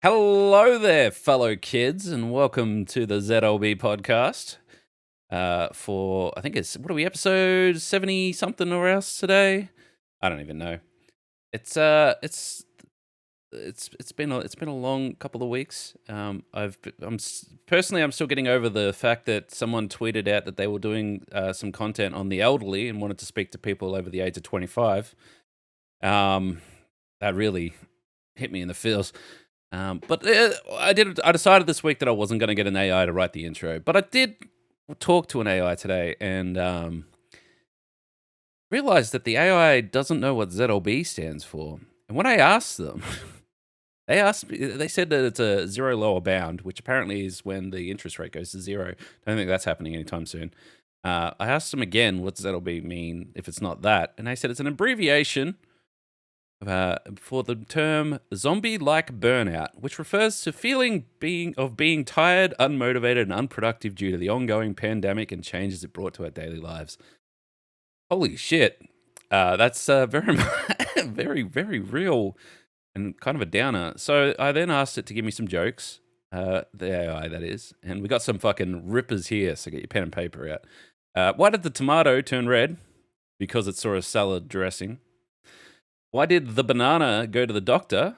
Hello there, fellow kids, and welcome to the ZLB podcast. For I think what are we, episode 70 something or else today? I don't even know. It's been a long couple of weeks. Personally, I'm still getting over the fact that someone tweeted out that they were doing some content on the elderly and wanted to speak to people over the age of 25. That really hit me in the feels. But I decided this week that I wasn't going to get an AI to write the intro, but I did talk to an AI today and realized that the AI doesn't know what ZLB stands for. And when I asked them, they said that it's a zero lower bound, which apparently is when the interest rate goes to zero. I don't think that's happening anytime soon. I asked them again, what does ZLB mean if it's not that? And they said it's an abbreviation for the term zombie-like burnout, which refers to being tired, unmotivated, and unproductive due to the ongoing pandemic and changes it brought to our daily lives. Holy shit. That's very, very, very real and kind of a downer. So I then asked it to give me some jokes, the AI that is, and we got some fucking rippers here, so get your pen and paper out. Why did the tomato turn red? Because it saw a salad dressing. Why did the banana go to the doctor?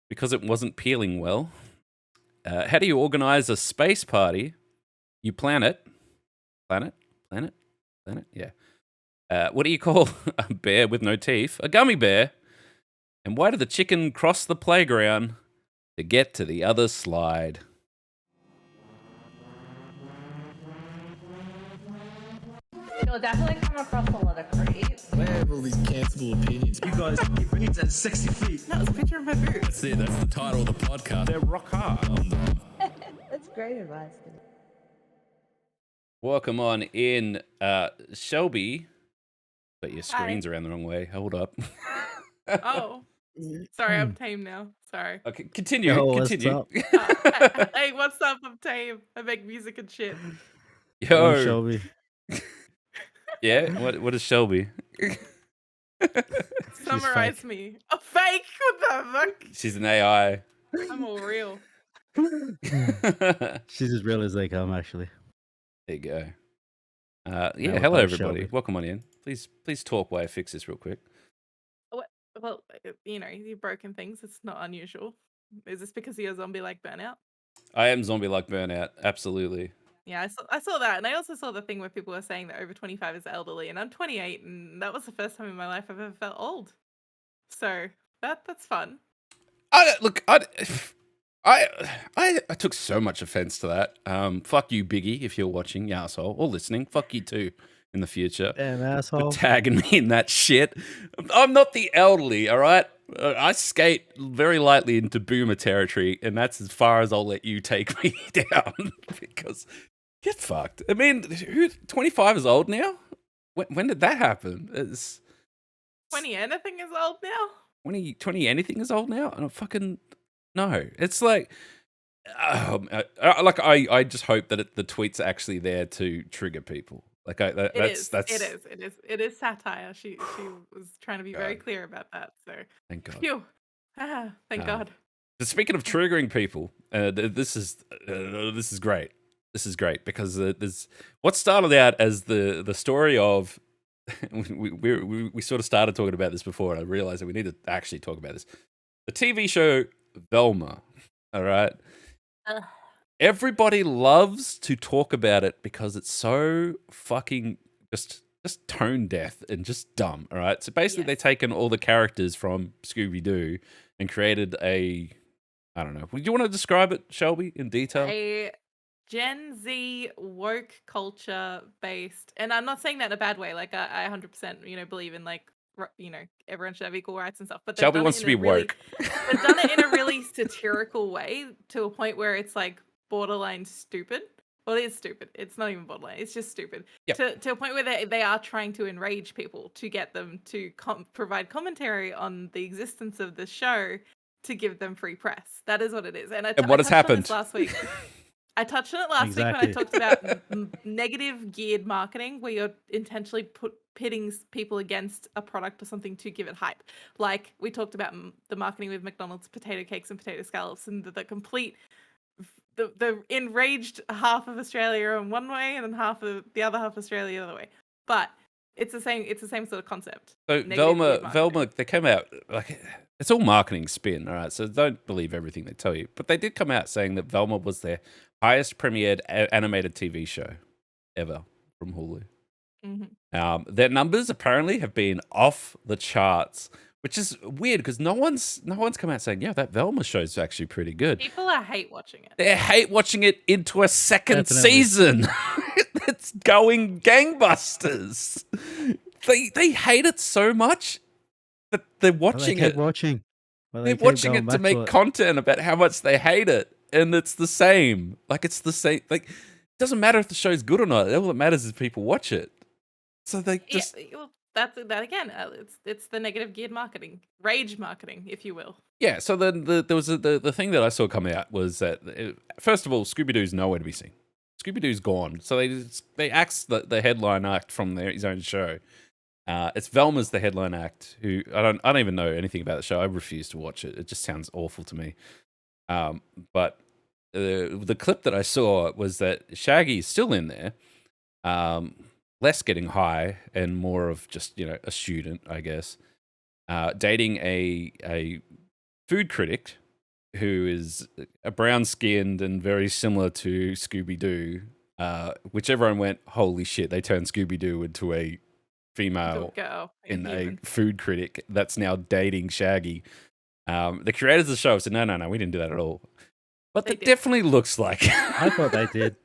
Because it wasn't peeling well. How do you organize a space party? You plan it. Planet? Yeah. What do you call a bear with no teeth? A gummy bear. And why did the chicken cross the playground to get to the other slide? You'll definitely come across a lot of creeps. Where have all these cancelable opinions? You guys keep boots at 60 feet. That was a picture of my boots. That's it. That's the title of the podcast. They're rock hard. That's great advice. Welcome on in, Shelby. But your screen's around the wrong way. Hold up. Oh, sorry, I'm tame now. Sorry. Okay, continue. What's up? Hey, what's up? I'm tame. I make music and shit. Yo, Shelby. Yeah, what is Shelby? Summarize me. A fake? What the fuck? She's an AI. I'm all real. She's as real as they come, actually. There you go. Now Hello we're everybody. Shelby. Welcome on in. Please talk while I fix this real quick. Well, you've broken things. It's not unusual. Is this because you're zombie-like burnout? I am zombie-like burnout. Absolutely. Yeah, I saw that, and I also saw the thing where people were saying that over 25 is elderly, and I'm 28, and that was the first time in my life I've ever felt old. So that's fun. I took so much offense to that. Fuck you, Biggie, if you're watching, you asshole, or listening. Fuck you too in the future. Damn For asshole. tagging me in that shit. I'm not the elderly, all right? I skate very lightly into boomer territory, and that's as far as I'll let you take me down. Because get fucked. I mean, 25 is old now? When did that happen? 20 anything is old now? 20 anything is old now? I don't fucking know. It's like, I just hope that the tweet's actually there to trigger people. Like It is satire. She was trying to be very clear about that. So Thank God. phew. Thank God. But speaking of triggering people, this is great. This is great because there's what started out as the story of we sort of started talking about this before, and I realized that we need to actually talk about this. The TV show Velma. All right. Everybody loves to talk about it because it's so fucking just tone deaf and just dumb. All right. So basically, Yes. they've taken all the characters from Scooby-Doo and created I don't know. Do you want to describe it, Shelby, in detail? A Gen Z woke culture based, and I'm not saying that in a bad way. Like I 100% believe in like everyone should have equal rights and stuff. But they've Shelby done wants it to in be a really- woke. They've done it in a really satirical way to a point where it's like borderline stupid. Well, it is stupid. It's not even borderline. It's just stupid. Yep. To a point where they are trying to enrage people to get them to provide commentary on the existence of the show to give them free press. That is what it is. And what has touched on happened? this last week. I touched on it last week when I Exactly. talked about negative geared marketing, where you're intentionally pitting people against a product or something to give it hype. Like we talked about the marketing with McDonald's potato cakes and potato scallops, and the complete the enraged half of Australia in one way and then half of the other half of Australia the other way. But it's the same sort of concept. So Negative geared marketing. Velma, they came out like it's all marketing spin, all right. So don't believe everything they tell you, but they did come out saying that Velma was their highest premiered animated TV show ever from Hulu. Their numbers apparently have been off the charts, which is weird because no one's come out saying, yeah, that Velma show's actually pretty good. People are hate watching it. They hate watching it into a second Definitely. season. It's going gangbusters. They hate it so much that they're watching it. Watching. Well, They're keep watching going it to back make it. content about how much they hate it, and it's the same. Like it's the same. Like it doesn't matter if the show's good or not. All that matters is people watch it. So they just Yeah, well, that again. It's the negative geared marketing, rage marketing, if you will. yeah. So then there was the thing that I saw coming out was that first of all, Scooby-Doo's nowhere to be seen. Scooby-Doo's gone. So they axed the headline act from his own show. It's Velma's the headline act. Who I don't even know anything about the show. I refuse to watch it. It just sounds awful to me. But the clip that I saw was that Shaggy's still in there, less getting high and more of just a student, I guess, dating a food critic who is a brown-skinned and very similar to Scooby-Doo, which everyone went, holy shit, they turned Scooby-Doo into a female Girl, in a food critic that's now dating Shaggy. The creators of the show said, no, we didn't do that at all. But They it did. definitely looks like I thought they did.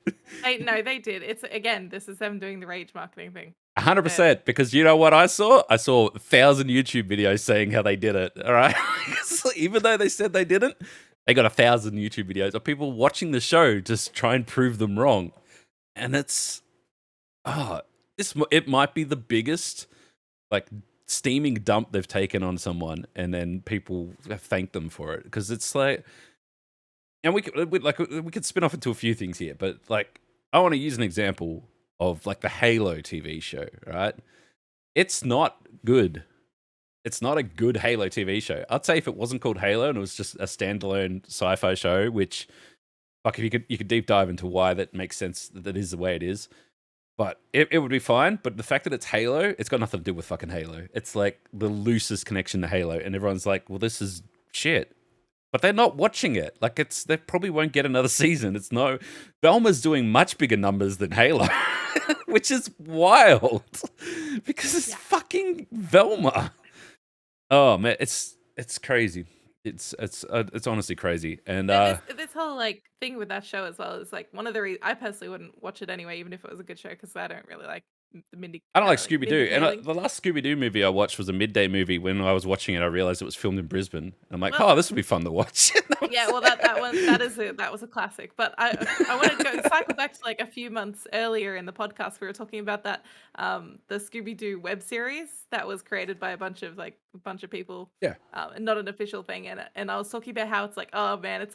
No, they did. It's again, this is them doing the rage marketing thing. 100%, because you know what I saw? I saw 1,000 YouTube videos saying how they did it, all right? So even though they said they didn't, they got 1,000 YouTube videos of people watching the show just try and prove them wrong. And it might be the biggest, like, steaming dump they've taken on someone, and then people have thanked them for it. Because it's like, and we could spin off into a few things here, but like, I want to use an example of like the Halo TV show, right? It's not good. It's not a good Halo TV show. I'd say if it wasn't called Halo and it was just a standalone sci-fi show, which, fuck, if you could deep dive into why that makes sense, that is the way it is. But it would be fine. But the fact that it's Halo, it's got nothing to do with fucking Halo. It's like the loosest connection to Halo, and everyone's like, well, this is shit. But they're not watching it. Like, they probably won't get another season. Velma's doing much bigger numbers than Halo, which is wild because it's fucking Velma. Oh man, it's crazy. It's honestly crazy. And This whole like thing with that show as well is like one of the reasons I personally wouldn't watch it anyway, even if it was a good show, because I don't really like the Mindy. I don't like Scooby-Doo. And Kaling. the last Scooby-Doo movie I watched was a midday movie. When I was watching it, I realized it was filmed in Brisbane. And I'm like, Well- this would be fun to watch. Yeah, well, that was a classic. But I wanted to cycle back to like a few months earlier in the podcast. We were talking about that the Scooby-Doo web series that was created by a bunch of people. Yeah. And not an official thing. And I was talking about how it's like, oh man, it's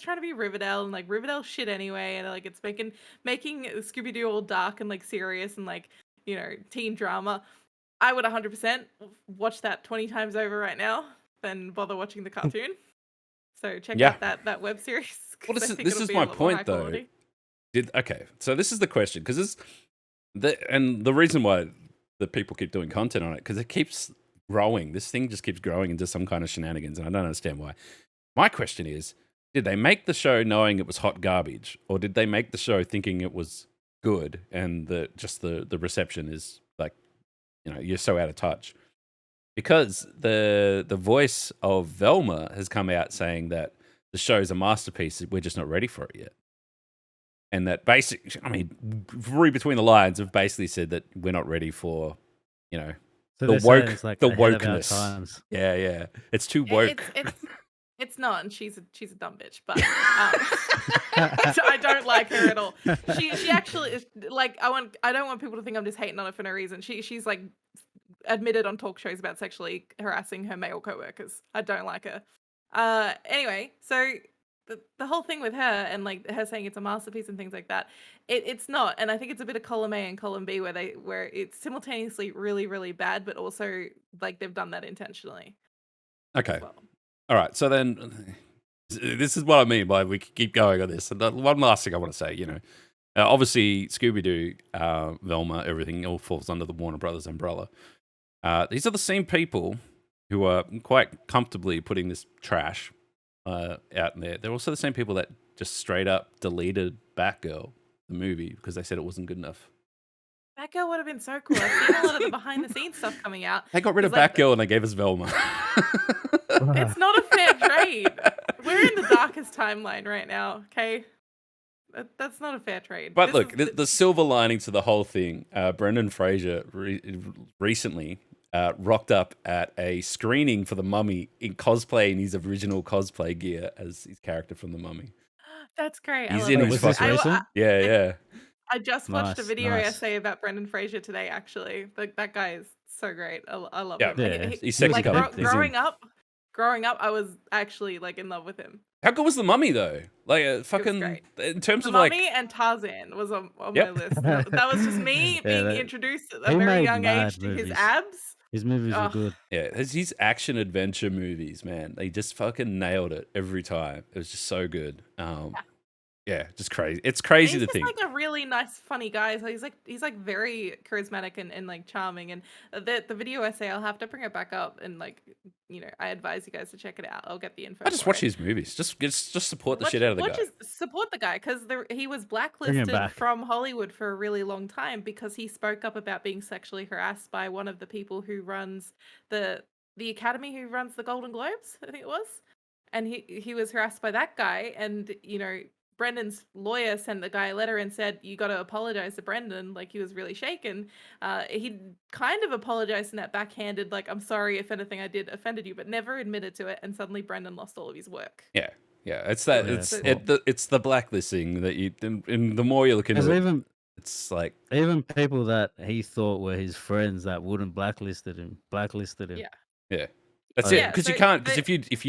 trying to be Riverdale, and like Riverdale shit anyway, and like it's making Scooby-Doo all dark and like serious and like, teen drama. I would 100% watch that 20 times over right now than bother watching the cartoon. So check out that web series. Well, 'cause I think this it'll is be a my lot more high point, though. quality. So this is the question, because the reason why the people keep doing content on it, because it keeps growing. This thing just keeps growing into some kind of shenanigans, and I don't understand why. My question is, did they make the show knowing it was hot garbage, or did they make the show thinking it was good and the reception is like, you're so out of touch? Because the voice of Velma has come out saying that the show's a masterpiece, we're just not ready for it yet. And that read between the lines, have basically said that we're not ready for, So the they're saying it's like the ahead of our wokeness. times. Yeah. It's too woke. It's not, and she's a dumb bitch, but I don't like her at all. She actually is like, I don't want people to think I'm just hating on her for no reason. She's like admitted on talk shows about sexually harassing her male coworkers. I don't like her. Anyway, so the whole thing with her and like her saying it's a masterpiece and things like that, it's not. And I think it's a bit of column A and column B where it's simultaneously really really bad, but also like they've done that intentionally Okay. as well. All right. So then, this is what I mean by we could keep going on this. And one last thing I want to say, obviously Scooby-Doo, Velma, everything all falls under the Warner Brothers umbrella. These are the same people who are quite comfortably putting this trash out in there. They're also the same people that just straight up deleted Batgirl, the movie, because they said it wasn't good enough. Batgirl would have been so cool. I've seen a lot of the behind the scenes stuff coming out. They got rid of It's like Batgirl and they gave us Velma. it's not a fair trade. We're in the darkest timeline right now, okay? That's not a fair trade. But This look, is the silver lining to the whole thing, Brendan Fraser recently rocked up at a screening for The Mummy in cosplay, in his original cosplay gear as his character from The Mummy. that's great. I He's love in it. his Was this fucking... recent? Yeah, yeah. I just watched a Nice, video nice. essay about Brendan Fraser today. Actually, that guy is so great. I love Yeah. him. Yeah, he's sexy like colour. He's growing up, I was actually like in love with him. How good was The Mummy, though? Like, fucking... great. In terms The of, like... Mummy and Tarzan was on Yep. my list. That was just me Yeah, being that- introduced at he a very made young mad age to his movies. abs. His movies were Ugh. good. Yeah, his action-adventure movies, man. They just fucking nailed it every time. It was just so good. Yeah, just crazy. It's crazy He's to just think. like a really nice, funny guy. So he's like very charismatic and like charming. And the video essay, I'll have to bring it back up and like I advise you guys to check it out. I'll get the info. I just for watch it. his movies. Just support the shit out of the guy. Support the guy because he was him blacklisted back. from Hollywood for a really long time because he spoke up about being sexually harassed by one of the people who runs the Academy, who runs the Golden Globes, I think it was. And he was harassed by that guy, and Brendan's lawyer sent the guy a letter and said, you got to apologize to Brendan. Like, he was really shaken. He kind of apologized in that backhanded, like, I'm sorry if anything I did offended you, but never admitted to it. And suddenly Brendan lost all of his work. Yeah, it's that. Yeah, It's the blacklisting that you. And the more you look into There's it, it's like even people that he thought were his friends that wouldn't blacklisted him. yeah. That's Oh, it. yeah. Because you So can't. Because if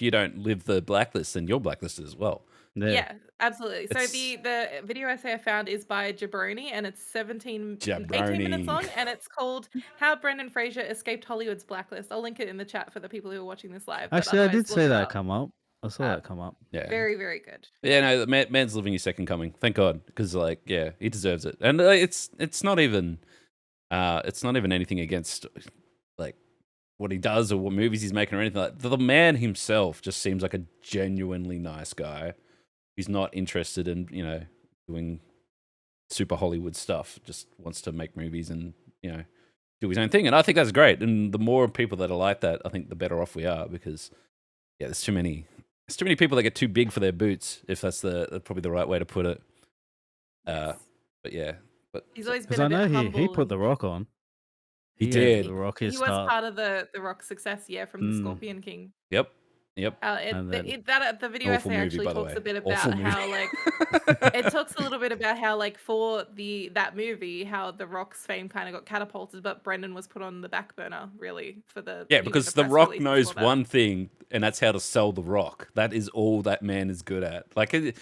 you don't live the blacklist, then you're blacklisted as well. Yeah, absolutely. So It's- the video essay I found is by Jabroni, and it's 18 minutes Jabroni. long, and it's called "How Brendan Fraser Escaped Hollywood's Blacklist." I'll link it in the chat for the people who are watching this live. but Actually, I otherwise, did look see it that up. come up. I saw that come up. Yeah. Very, very good. Yeah, no, the man's living his second coming. Thank God, because like, yeah, he deserves it. And it's not even anything against like what he does or what movies he's making or anything like that. The man himself just seems like a genuinely nice guy. He's not interested in doing super Hollywood stuff. Just wants to make movies and do his own thing. And I think that's great. And the more people that are like that, I think the better off we are because there's too many people that get too big for their boots, if that's probably the right way to put it. But yeah, He's always Because been I a bit know humble. he put The Rock on. He had did. The Rock He his was start. part of the Rock's success, from the Scorpion King. Yep. And then- The video Awful essay movie, actually by the talks way. a bit Awful about movie. how like it talks a little bit about how like for that movie how the Rock's fame kind of got catapulted, but Brendan was put on the back burner really for the Because the The press Rock releases knows for that. one thing, and that's how to sell The Rock. That is all that man is good at. Like, even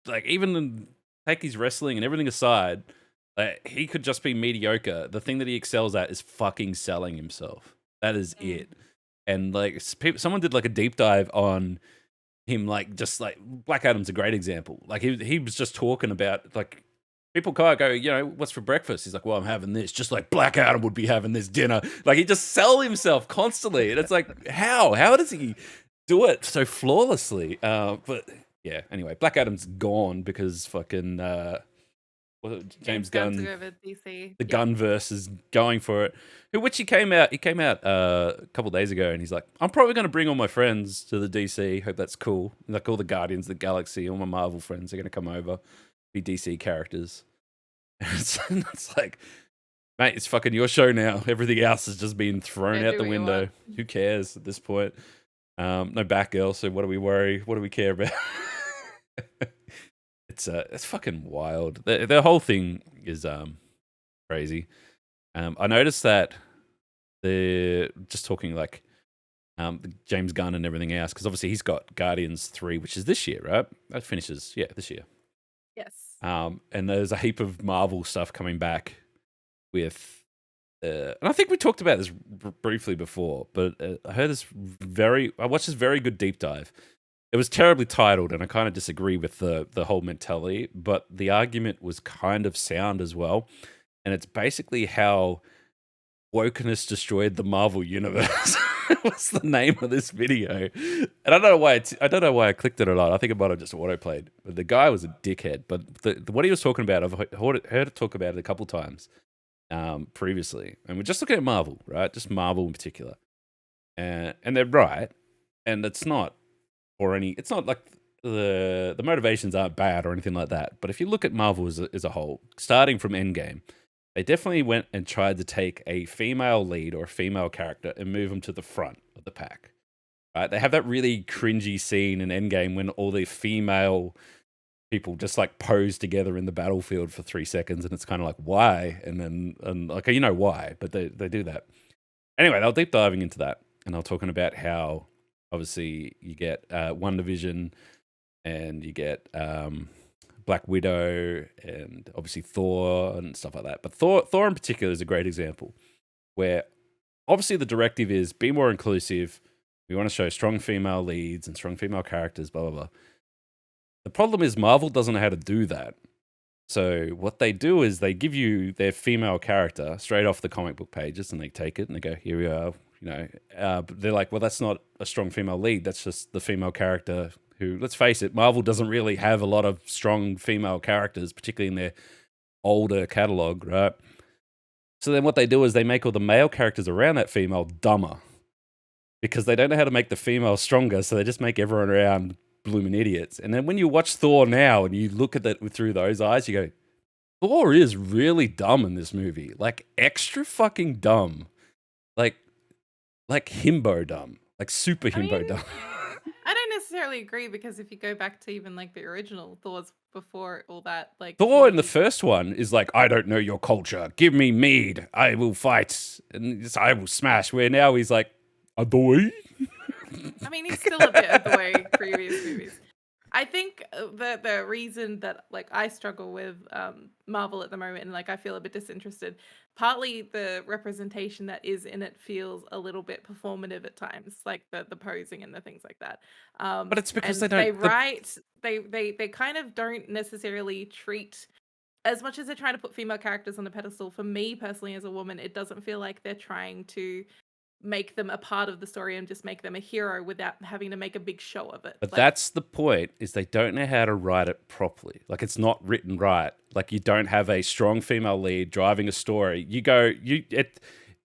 even take his wrestling and everything aside, he could just be mediocre. The thing that he excels at is fucking selling himself. That is it. And like someone did like a deep dive on him, like just like Black Adam's a great example. Like he was just talking about like people can't go, what's for breakfast? He's like, well, I'm having this, just like Black Adam would be having this dinner. Like he just sell himself constantly, and it's like how does he do it so flawlessly? But yeah, anyway, Black Adam's gone because fucking James Gunn took over DC. the Gunverse is going for it. Which he came out a couple days ago, and he's like, I'm probably going to bring all my friends to the DC. Hope that's cool. Like all the Guardians of the Galaxy, all my Marvel friends are going to come over, be DC characters. And it's like, mate, it's fucking your show now. Everything else has just been thrown out do the what you window. want. Who cares at this point? No Batgirl, so what do we worry? What do we care about? It's fucking wild. The whole thing is crazy. I noticed that they're just talking like James Gunn and everything else, because obviously he's got Guardians 3, which is this year, right? That finishes, this year. Yes. And there's a heap of Marvel stuff coming back with, and I think we talked about this briefly before, but I watched this very good deep dive. It was terribly titled, and I kind of disagree with the whole mentality, but the argument was kind of sound as well. And it's basically how wokeness destroyed the Marvel universe. What's the name of this video? And I don't know why. I don't know why I clicked it or not. I think it might have just autoplayed. But the guy was a dickhead. But what he was talking about, I've heard it talk about it a couple times previously. And we're just looking at Marvel, right? Just Marvel in particular. And they're right. And it's not like the motivations aren't bad or anything like that. But if you look at Marvel as a whole, starting from Endgame, they definitely went and tried to take a female lead or a female character and move them to the front of the pack. Right? They have that really cringy scene in Endgame when all the female people just like pose together in the battlefield for 3 seconds, and it's kind of like, why? And like, you know why, but they do that. Anyway, they were deep diving into that, and they were talking about how obviously you get WandaVision and you get Black Widow and obviously Thor and stuff like that. But Thor in particular is a great example where obviously the directive is be more inclusive. We want to show strong female leads and strong female characters, blah, blah, blah. The problem is Marvel doesn't know how to do that. So what they do is they give you their female character straight off the comic book pages, and they take it and they go, here we are. But they're like, well, that's not a strong female lead. That's just the female character who, let's face it, Marvel doesn't really have a lot of strong female characters, particularly in their older catalog, right? So then what they do is they make all the male characters around that female dumber because they don't know how to make the female stronger, so they just make everyone around blooming idiots. And then when you watch Thor now and you look at it through those eyes, you go, Thor is really dumb in this movie. Like, extra fucking dumb. Like himbo dumb. Like super himbo dumb. I don't necessarily agree, because if you go back to even like the original Thors before all that, like Thor in the first one is like, I don't know your culture. Give me mead. I will fight. And I will smash. Where now he's like, Adoy? I mean, he's still a bit of the way previous movies. I think the reason that like I struggle with Marvel at the moment, and like I feel a bit disinterested, partly the representation that is in it feels a little bit performative at times, like the posing and the things like that. But it's because and they don't. they kind of don't necessarily treat, as much as they're trying to put female characters on the pedestal. For me personally, as a woman, it doesn't feel like they're trying to make them a part of the story and just make them a hero without having to make a big show of it. But Like, that's the point, is they don't know how to write it properly. Like, it's not written right. Like, you don't have a strong female lead driving a story. It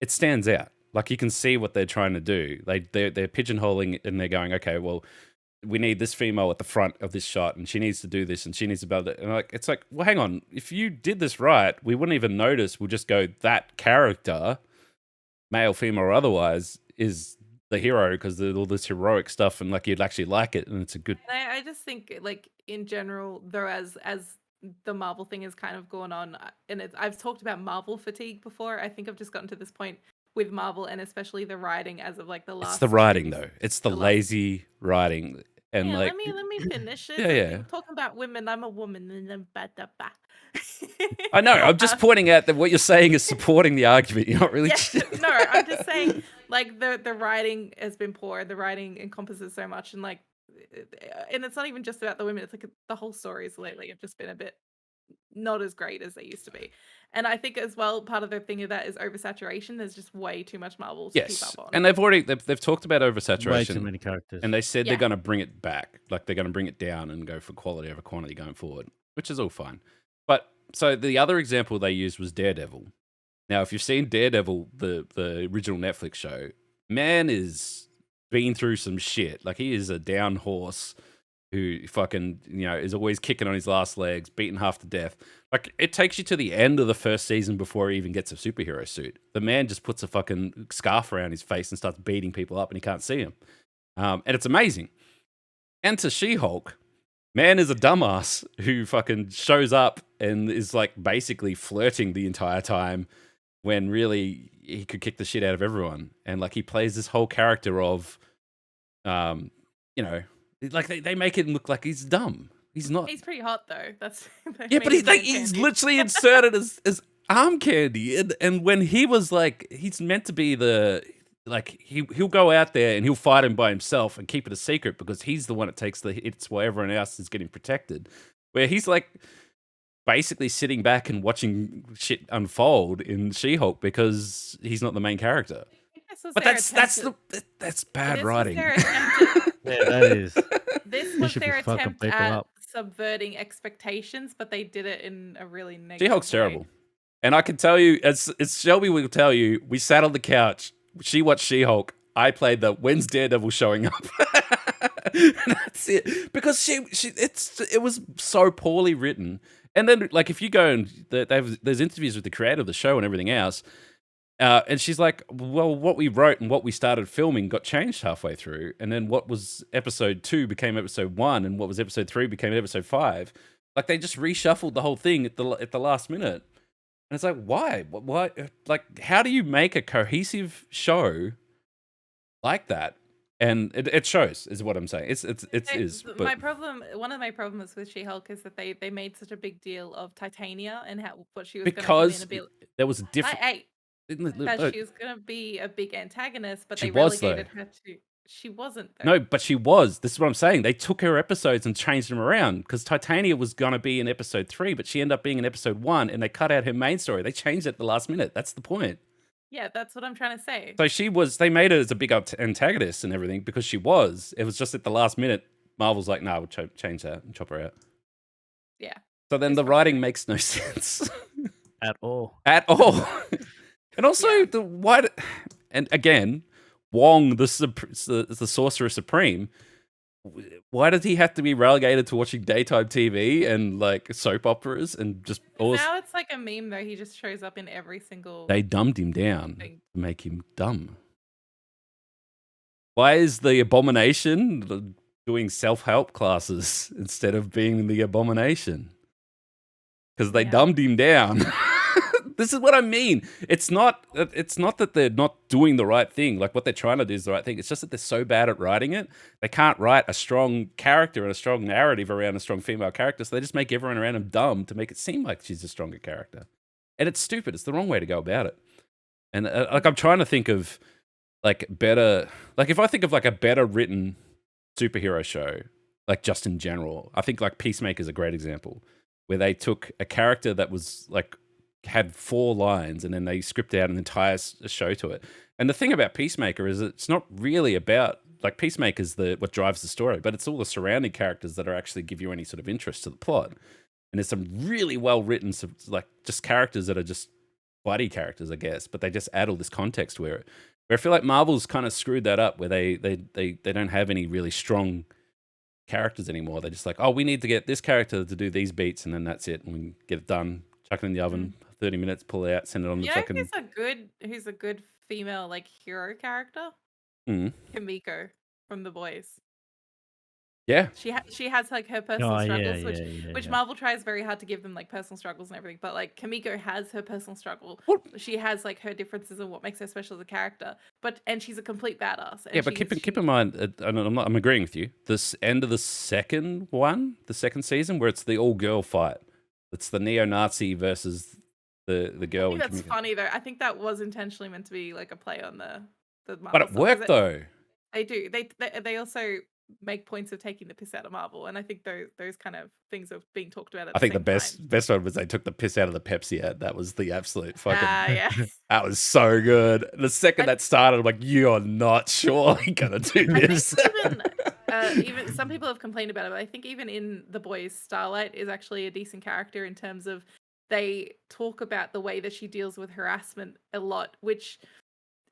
stands out. Like, you can see what they're trying to do. They're pigeonholing, and they're going, okay, well, we need this female at the front of this shot, and she needs to do this, and she needs to build it. And it's like, well, hang on. If you did this right, we wouldn't even notice. We'll just go, that character, male, female, or otherwise, is the hero because there's all this heroic stuff, and like you'd actually like it, and it's a good. and I just think, like in general, though, as the Marvel thing has kind of gone on, and I've talked about Marvel fatigue before. I think I've just gotten to this point with Marvel, and especially the writing as of like the last. It's the writing movies. though. It's the lazy writing, and Yeah, like let me finish it. Yeah. I'm talking about women. I'm a woman, and then ba. I know. I'm just pointing out that what you're saying is supporting the argument. You're not really. Yeah, no, I'm just saying, like the writing has been poor. The writing encompasses so much, and like, and it's not even just about the women. It's like the whole stories lately have just been a bit not as great as they used to be. And I think as well, part of the thing of that is oversaturation. There's just way too much Marvel to keep Yes, up on. and they've talked about Way oversaturation. too many characters. And they said they're Yeah. going to bring it back. Like, they're going to bring it down and go for quality over quantity going forward, which is all fine. But so the other example they used was Daredevil. Now, if you've seen Daredevil, the original Netflix show, man is been through some shit. Like, he is a down horse who fucking, is always kicking on his last legs, beaten half to death. Like, it takes you to the end of the first season before he even gets a superhero suit. The man just puts a fucking scarf around his face and starts beating people up, and he can't see him. And it's amazing. Enter She-Hulk. Man is a dumbass who fucking shows up and is like basically flirting the entire time when really he could kick the shit out of everyone. And like he plays this whole character of, you know, like they make him look like he's dumb. He's not. He's pretty hot though. That's Yeah, but he's literally inserted as arm candy. And when he was like, he's meant to be the like he'll go out there and he'll fight him by himself and keep it a secret because he's the one that takes the hits while everyone else is getting protected. Where he's like basically sitting back and watching shit unfold in She-Hulk because he's not the main character. But that's bad writing. Yeah, that is. This You was should be their fucking attempt people at up. subverting expectations, but they did it in a really negative She-Hulk's way. terrible. And I can tell you, as Shelby will tell you, we sat on the couch. She watched She-Hulk. I played the when's Daredevil showing up. That's it. Because it was so poorly written. And then, like, if you go and there's interviews with the creator of the show and everything else, and she's like, well, what we wrote and what we started filming got changed halfway through. And then what was episode 2 became episode 1, and what was episode 3 became episode 5. Like, they just reshuffled the whole thing at the last minute. And it's like, why? Why? Like, how do you make a cohesive show like that? And it shows, is what I'm saying. But My problem, one of my problems with She-Hulk is that they made such a big deal of Titania and what she was because going to be. there was a different. That she was going to be a big antagonist, but She they was, relegated though. her to. She wasn't. Though. No, but she was. This is what I'm saying. They took her episodes and changed them around because Titania was going to be in episode 3, but she ended up being in episode 1, and they cut out her main story. They changed it at the last minute. That's the point. Yeah, that's what I'm trying to say. So they made her as a big antagonist and everything because she was. It was just at the last minute, Marvel's like, nah, we'll change that and chop her out. Yeah. So then the writing makes no sense. At all. At all. And also, and again, Wong, the Sorcerer Supreme, why does he have to be relegated to watching daytime TV and like soap operas and just all this? Now it's like a meme though. He just shows up in every single. They dumbed him down thing. to make him dumb. Why is the Abomination doing self-help classes instead of being the Abomination? Because they dumbed him down. This is what I mean. It's not that they're not doing the right thing. Like what they're trying to do is the right thing. It's just that they're so bad at writing it. They can't write a strong character and a strong narrative around a strong female character. So they just make everyone around him dumb to make it seem like she's a stronger character. And it's stupid. It's the wrong way to go about it. And like I'm trying to think of like better, like if I think of like a better written superhero show, like just in general, I think like Peacemaker is a great example where they took a character that was like had 4 lines and then they scripted out an entire show to it. And the thing about Peacemaker is it's not really about like Peacemaker's what drives the story, but it's all the surrounding characters that are actually give you any sort of interest to the plot. And there's some really well written, like just characters that are just buddy characters, I guess, but they just add all this context where I feel like Marvel's kind of screwed that up, where they don't have any really strong characters anymore. They're just like, oh, we need to get this character to do these beats, and then that's it, and we get it done. Chuck it in the oven, 30 minutes, pull it out, send it on the fucking. Who's a good female like hero character? Kimiko from The Boys. Yeah, she has like her personal struggles, which yeah. Marvel tries very hard to give them like personal struggles and everything. But like Kimiko has her personal struggle. What? She has like her differences and what makes her special as a character. And she's a complete badass. And yeah, but keep in mind, and I'm agreeing with you. This end of the second season, where it's the all-girl fight. It's the neo-Nazi versus the girl. I think that's funny though. I think that was intentionally meant to be like a play on the Marvel but it worked though. They do. They also make points of taking the piss out of Marvel, and I think those kind of things are being talked about. I think the best one was they took the piss out of the Pepsi ad. That was the absolute fucking. Yeah. That was so good. The second that started, I'm like, you're not surely gonna do this. Even some people have complained about it, but I think even in The Boys, Starlight is actually a decent character in terms of they talk about the way that she deals with harassment a lot, which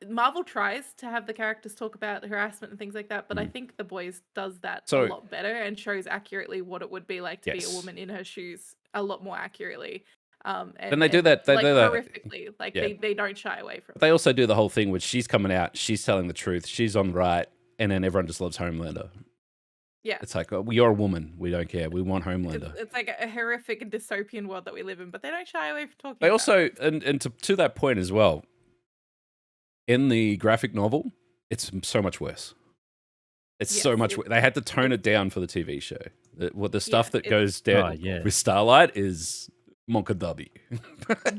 Marvel tries to have the characters talk about harassment and things like that, but I think The Boys does that a lot better and shows accurately what it would be like to be a woman in her shoes a lot more accurately. And they do that. They do that horrifically. Like they don't shy away from it. They also do the whole thing where she's coming out, she's telling the truth, she's on right, and then everyone just loves Homelander. Yeah. It's like, oh, you're a woman. We don't care. We want Homelander. It's like a horrific dystopian world that we live in, but they don't shy away from talking They about also, it. and to that point as well, in the graphic novel, it's so much worse. It's so Yes, much. They had to tone it down for the TV show. What the stuff that it's goes down Oh, yeah. with Starlight is Monkadabi.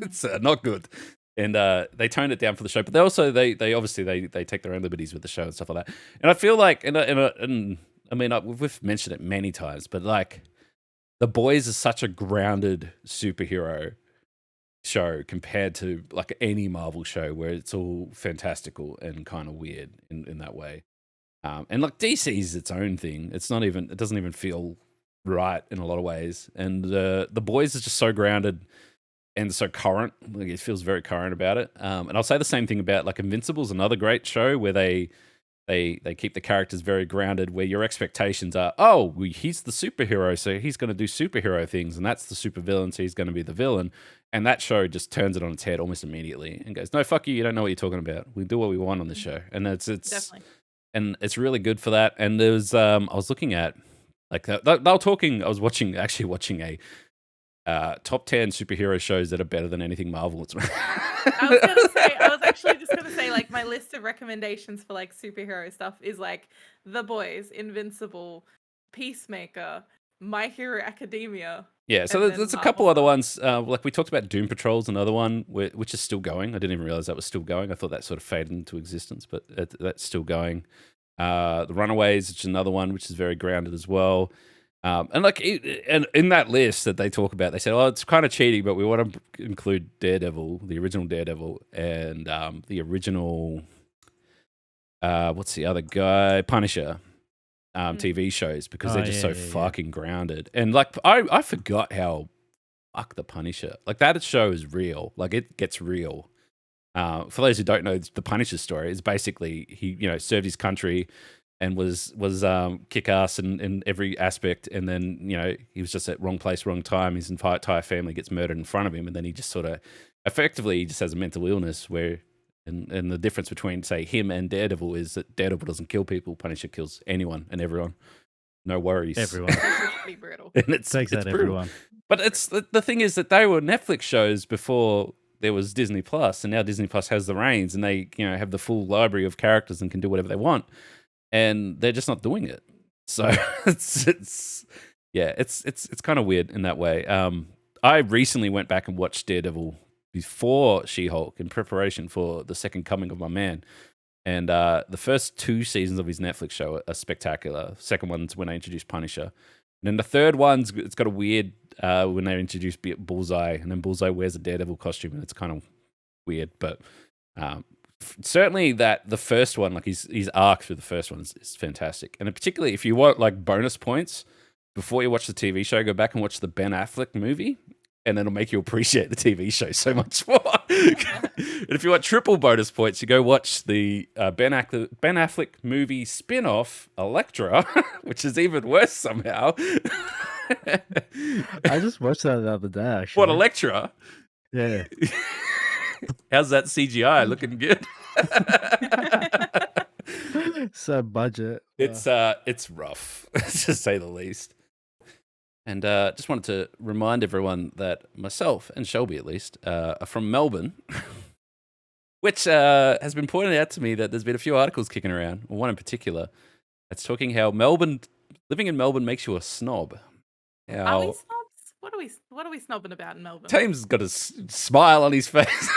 It's not good. And they toned it down for the show, but they also they obviously they take their own liberties with the show and stuff like that. And I feel like and I mean we've mentioned it many times, but like The Boys is such a grounded superhero show compared to like any Marvel show where it's all fantastical and kind of weird in that way. And like DC is its own thing. It doesn't even feel right in a lot of ways. And The Boys is just so grounded and so current. Like it feels very current about it. And I'll say the same thing about like Invincible's another great show where they keep the characters very grounded, where your expectations are, he's the superhero, so he's going to do superhero things, and that's the supervillain, so he's going to be the villain. And that show just turns it on its head almost immediately and goes, no, fuck you, you don't know what you're talking about. We do what we want on the show. And it's Definitely. and it's really good for that. And there was I was looking at like they were talking. I was watching a top 10 superhero shows that are better than anything Marvel. I was actually just gonna say, like, my list of recommendations for like superhero stuff is like The Boys, Invincible, Peacemaker, My Hero Academia. Yeah, so And then there's a Marvel couple other stuff. ones. Like we talked about Doom Patrol's another one, which is still going. I didn't even realize that was still going. I thought that sort of faded into existence, but that's still going. The Runaways, which is another one, which is very grounded as well. And like, and in that list that they talk about, they said, "Oh, it's kind of cheating, but we want to include Daredevil, the original Daredevil, and the original, what's the other guy, Punisher, TV shows because they're just so fucking grounded." And like, I forgot how fuck the Punisher, like that show is real, like it gets real. For those who don't know, the Punisher story is basically he, served his country and was kick-ass in every aspect, and then he was just at wrong place, wrong time. His entire family gets murdered in front of him, and then he just sort of effectively just has a mental illness. Where and the difference between say him and Daredevil is that Daredevil doesn't kill people, Punisher kills anyone and everyone. No worries, Everyone. It's pretty brutal. and Takes that brutal. everyone. But it's the thing is that they were Netflix shows before there was Disney Plus, and now Disney Plus has the reins, and they have the full library of characters and can do whatever they want. And they're just not doing it. So it's kind of weird in that way. I recently went back and watched Daredevil before She-Hulk in preparation for the second coming of my man. And the first 2 seasons of his Netflix show are spectacular. Second one's when they introduced Punisher. And then the third one's it's got a weird when they introduce Bullseye, and then Bullseye wears a Daredevil costume, and it's kind of weird, but certainly that the first one, like his arc through the first one is fantastic. And particularly if you want like bonus points before you watch the TV show, go back and watch the Ben Affleck movie, and it'll make you appreciate the TV show so much more. And if you want triple bonus points, you go watch the Ben Affleck movie spin-off Elektra, which is even worse somehow. I just watched that the other day, actually. What, Elektra? Yeah. How's that CGI looking good? So budget. It's rough, to say the least. And just wanted to remind everyone that myself and Shelby, at least, are from Melbourne, which has been pointed out to me that there's been a few articles kicking around, one in particular, that's talking how living in Melbourne makes you a snob. Are we snobs? What are we snobbing about in Melbourne? Tame's got a smile on his face.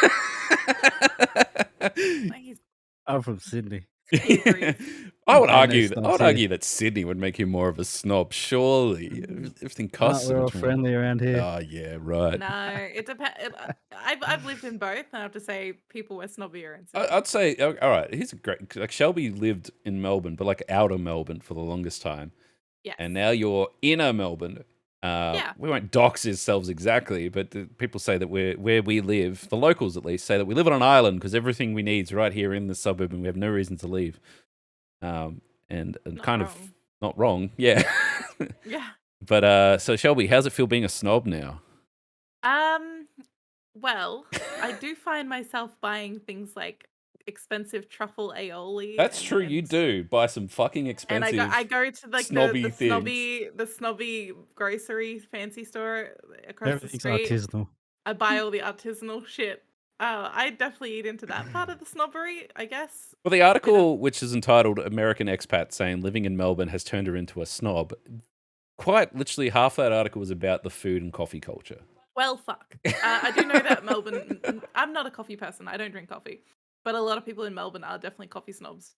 I'm from Sydney. I would I know argue snobs that Sydney would make you more of a snob. Surely, everything costs so We're all much more. friendly around here. Oh yeah, right. No, it depends. I've lived in both, and I have to say people were snobbier in Sydney. I'd say, all right, here's a great, like Shelby lived in Melbourne, but like outer Melbourne for the longest time. Yes. And now you're inner Melbourne. Yeah. We won't dox ourselves exactly, but people say that where we live, the locals at least, say that we live on an island because everything we need is right here in the suburb and we have no reason to leave. And Not kind wrong. of not wrong, yeah. Yeah. But so Shelby, how's it feel being a snob now? Well, I do find myself buying things like expensive truffle aioli. That's true. You do buy some fucking And expensive. I go to like snobby the snobby grocery fancy store across the Everything's street. artisanal. I buy all the artisanal shit. I definitely eat into that part of the snobbery, I guess. Well, the article, which is entitled "American Expat Saying Living in Melbourne Has Turned Her Into a Snob," quite literally half that article was about the food and coffee culture. Well, fuck. I do know that Melbourne. I'm not a coffee person. I don't drink coffee, but a lot of people in Melbourne are definitely coffee snobs,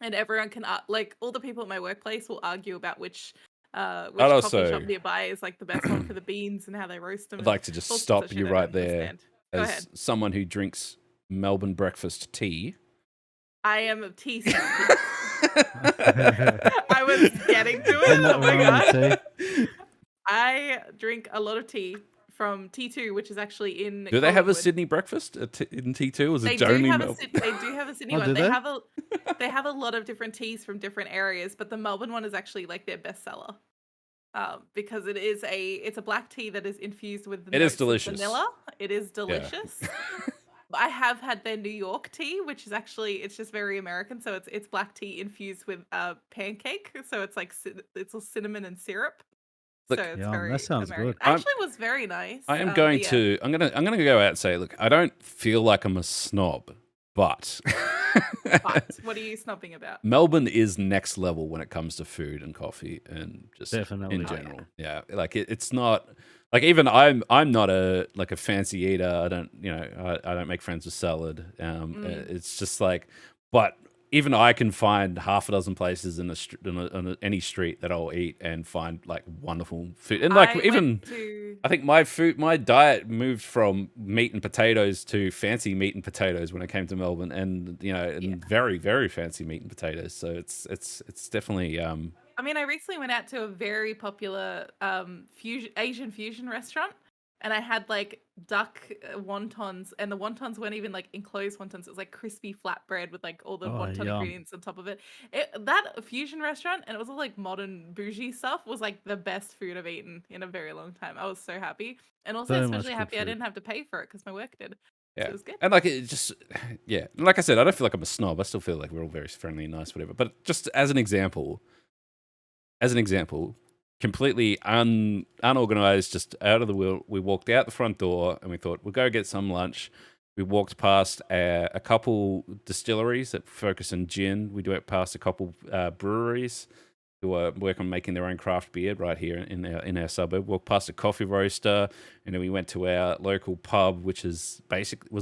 and everyone can like all the people at my workplace will argue about which coffee shop nearby is like the best one for the beans and how they roast them. I'd like to just stop you right there. Go As ahead. someone who drinks Melbourne breakfast tea. I am a tea snob. I was getting to it. Oh my god. I drink a lot of tea from T2, which is actually in. Do they have a Collingwood. Sydney breakfast in T2? Or is They it do only have Melbourne? They do have a Sydney Oh, one. do They they? have a lot of different teas from different areas, but the Melbourne one is actually like their bestseller. Because it's a black tea that is infused with It is notes of delicious. vanilla. It is delicious. I have had their New York tea, which is actually it's just very American. So it's black tea infused with pancake. So it's like it's all cinnamon and syrup. Look, so it's Yum, very that sounds American. good. Actually, was very nice. I am but going yeah. to. I'm gonna go out and say, look, I don't feel like I'm a snob, but But what are you snobbing about? Melbourne is next level when it comes to food and coffee and just Definitely. in Oh, general. Yeah, like it's not like even I'm not a fancy eater. I don't I don't make friends with salad. It's just like, but even I can find half a dozen places in any street that I'll eat and find like wonderful food. And like I think my diet moved from meat and potatoes to fancy meat and potatoes when I came to Melbourne, and very, very fancy meat and potatoes. So it's definitely I mean, I recently went out to a very popular Asian fusion restaurant, and I had like duck wontons, and the wontons weren't even like enclosed wontons. It was like crispy flatbread with like all the wonton yum. ingredients on top of it. That fusion restaurant, and it was all like modern bougie stuff, was like the best food I've eaten in a very long time. I was so happy, and also So much especially good happy I food. didn't have to pay for it because my work did. yeah. So it was good. And like it just like I said, I don't feel like I'm a snob. I still feel like we're all very friendly and nice, whatever. But just as an example, completely unorganized, just out of the wheel. We walked out the front door and we thought we'll go get some lunch. We walked past a couple distilleries that focus on gin. We went past a couple breweries who work on making their own craft beer right here in our suburb. Walked past a coffee roaster, and then we went to our local pub, which was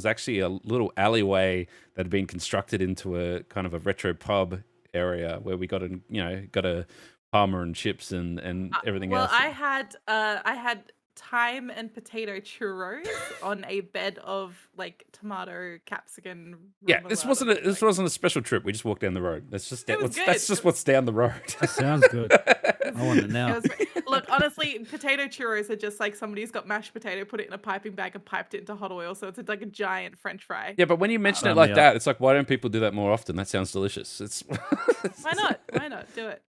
actually a little alleyway that had been constructed into a kind of a retro pub area where we got a Parma and chips and everything else. Well, I had thyme and potato churros on a bed of like tomato, capsicum. Yeah, this remoulade. wasn't a special trip. We just walked down the road. That's just It was that's good. just what's down the road. That sounds good. I want it now. Look, honestly, potato churros are just like somebody's got mashed potato, put it in a piping bag, and piped it into hot oil. So it's like a giant French fry. Yeah, but when you mention it Sign like me up. that, it's like, why don't people do that more often? That sounds delicious. It's Why not? Why not do it?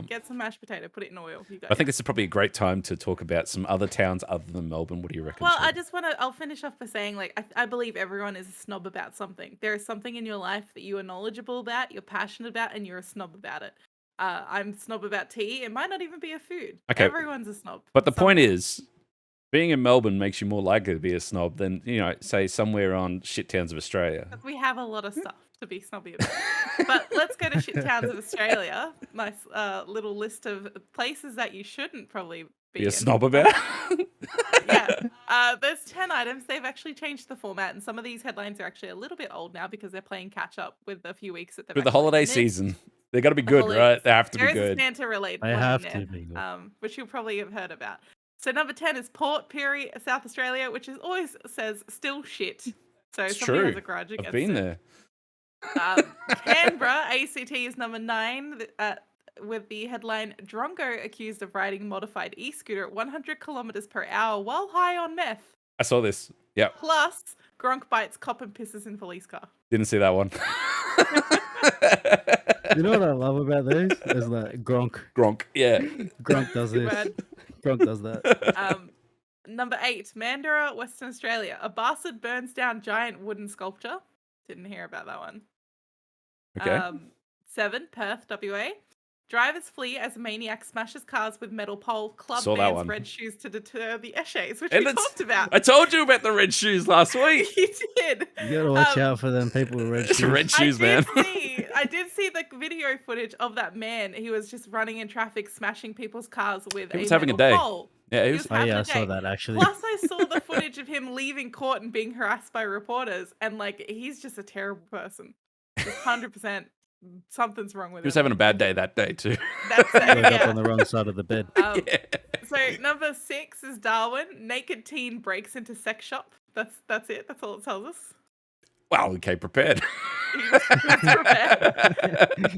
Get some mashed potato, put it in oil. You got I think this is probably a great time to talk about some other towns other than Melbourne. What do you reckon? Well, Sean? I'll finish off by saying, like, I believe everyone is a snob about something. There is something in your life that you are knowledgeable about, you're passionate about, and you're a snob about it. I'm snob about tea. It might not even be a food. Okay. Everyone's a snob. But the point somewhere. is, being in Melbourne makes you more likely to be a snob than, say somewhere on shit towns of Australia. We have a lot of stuff to be snobby about. But let's go to shit towns of Australia. Nice little list of places that you shouldn't probably be Be a in. snob about? Yeah. There's 10 items. They've actually changed the format, and some of these headlines are actually a little bit old now because they're playing catch up with the few weeks that they've With the actually holiday been in. season. They got to be The good, holidays. right? They have to There be is a good. Santa related They one have in to there, be good. which you'll probably have heard about. So number 10 is Port Pirie, South Australia, which is always says still shit. So It's somebody true. has a grudge against I've been it. there. Canberra, ACT is number 9 with the headline Drongo accused of riding modified e-scooter at 100 kilometers per hour while high on meth. I saw this. Yep. Plus, Gronk bites cop and pisses in police car. Didn't see that one. You know what I love about these? Is that Gronk. Gronk. Yeah. Gronk does Too this. bad. Gronk does that. Number 8, Mandurah, Western Australia. A bastard burns down giant wooden sculpture Didn't hear about that one. Okay. 7, Perth, WA. Drivers flee as a maniac smashes cars with metal pole. Club Saw that bans one. red shoes to deter the Eshays, which And we it's- talked about. I told you about the red shoes last week. You did. You gotta watch Um, out for them people with red It's shoes. red shoes, man. I did see the video footage of that man. He was just running in traffic, smashing people's cars with He was a having a metal day. pole. Yeah, he He was. was Oh having yeah, a I saw day. that actually. Plus, I saw the footage of him leaving court and being harassed by reporters, and like he's just a terrible person. 100%, something's wrong with He was him. having a bad day that day too. That's Woke it. up Yeah. on the wrong side of the bed. Um, Yeah. So number 6 is Darwin. Naked teen breaks into sex shop. That's it. That's all it tells us. Wow, we came prepared. He was prepared.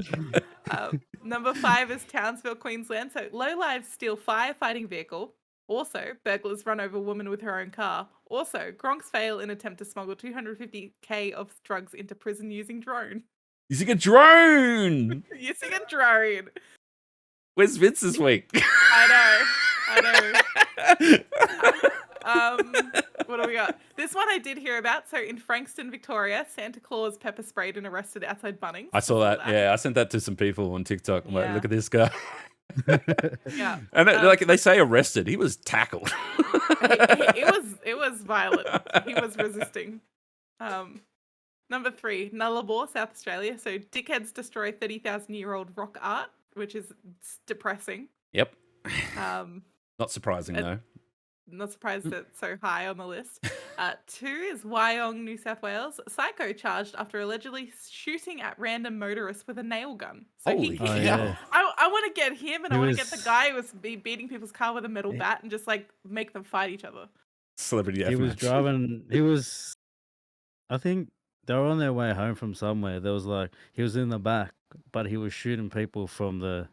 Number 5 is Townsville, Queensland. So lowlives steal firefighting vehicle. Also, burglars run over woman with her own car. Also, Gronks fail in attempt to smuggle 250k of drugs into prison using drone. Using a drone. Using a drone. Where's Vince this week? I know. What do we got? This one I did hear about. So in Frankston, Victoria, Santa Claus pepper sprayed and arrested outside Bunnings. I saw that. Yeah, I sent that to some people on TikTok. I'm like, Yeah. look at this guy. Yeah. And like they say, arrested. He was tackled. It was violent. He was resisting. Number 3, Nullarbor, South Australia. So dickheads destroy 30,000-year-old rock art, which is depressing. Yep. Um, Not surprising though. Not surprised that it's so high on the list. 2 is Wyong, New South Wales. Psycho charged after allegedly shooting at random motorists with a nail gun. So Holy Oh, cow. yeah. I want to get him, and I He want to get the was- guy who was beating people's car with a metal bat and just like make them fight each other. Celebrity He was deathmatch. driving. I think they were on their way home from somewhere. There was like he was in the back, but he was shooting people from the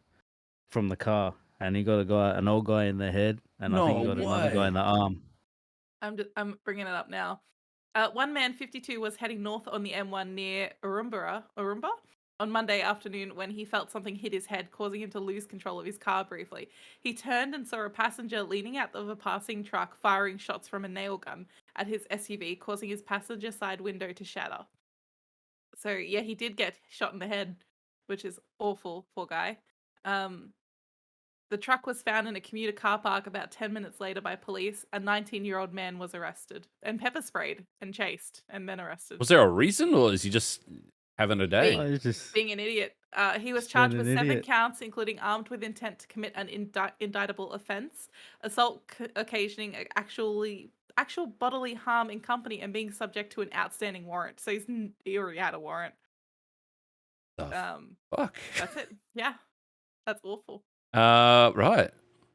car, and he got an old guy in the head, and I think he No got another way. guy in the arm. I'm bringing it up now. One man, 52, was heading north on the M1 near Urumba on Monday afternoon when he felt something hit his head, causing him to lose control of his car briefly. He turned and saw a passenger leaning out of a passing truck firing shots from a nail gun at his SUV, causing his passenger side window to shatter. So yeah, he did get shot in the head, which is awful, poor guy. The truck was found in a commuter car park about 10 minutes later by police. A 19-year-old man was arrested and pepper sprayed and chased and then arrested. Was there a reason, or is he just having a day? Oh, it's just Being an idiot. He was Just charged being with an 7 idiot. counts, including armed with intent to commit an indictable offence, assault occasioning actual bodily harm in company, and being subject to an outstanding warrant. So he already had a warrant. The fuck. That's it. Yeah, that's awful. Right.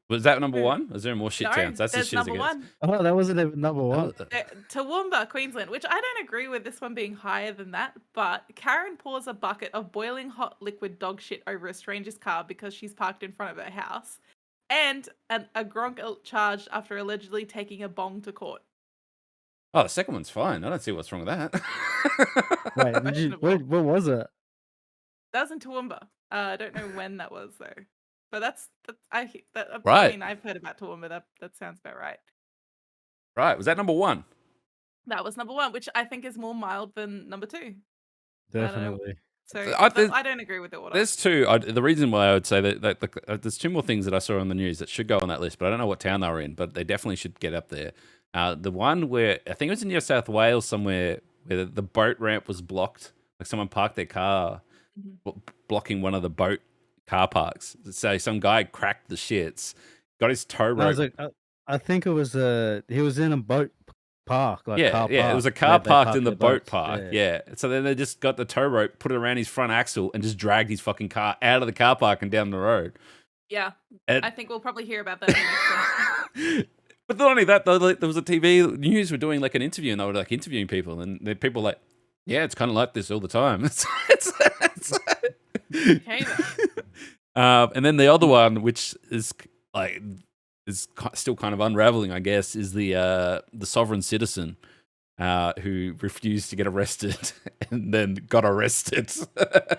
Was that number Hmm. 1? Is there more shit No, towns? That's the there's shit number 1. oh, that wasn't even number one. Toowoomba, Queensland, which I don't agree with this one being higher than that, but Karen pours a bucket of boiling hot liquid dog shit over a stranger's car because she's parked in front of her house, and a Gronk charged after allegedly taking a bong to court. Oh, the second one's fine. I don't see what's wrong with that. Wait, did you? What was it? That was in Toowoomba. I don't know when that was though, but I Right. mean, I've heard about Toowoomba. That sounds about right. Right. Was that number 1? That was number 1, which I think is more mild than number 2. Definitely. So there's- I don't agree with the order. There's 2. The reason why I would say that there's 2 more things that I saw on the news that should go on that list, but I don't know what town they were in, but they definitely should get up there. The one where I think it was in New South Wales somewhere where the boat ramp was blocked, like someone parked their car blocking one of the boat car parks. So some guy cracked the shits, got his tow rope. I was like, I think it was he was in a boat park, like car yeah, it was a park, car where they parked in park the their boat boats. park. Yeah. So then they just got the tow rope, put it around his front axle, and just dragged his fucking car out of the car park and down the road. Yeah, And- I think we'll probably hear about that in the next one. But not only that, though, like, there was a TV news were doing like an interview, and they were like interviewing people, and the people were like, yeah, it's kind of like this all the time. Okay, And then the other one, which is like still kind of unraveling, I guess, is the sovereign citizen who refused to get arrested and then got arrested.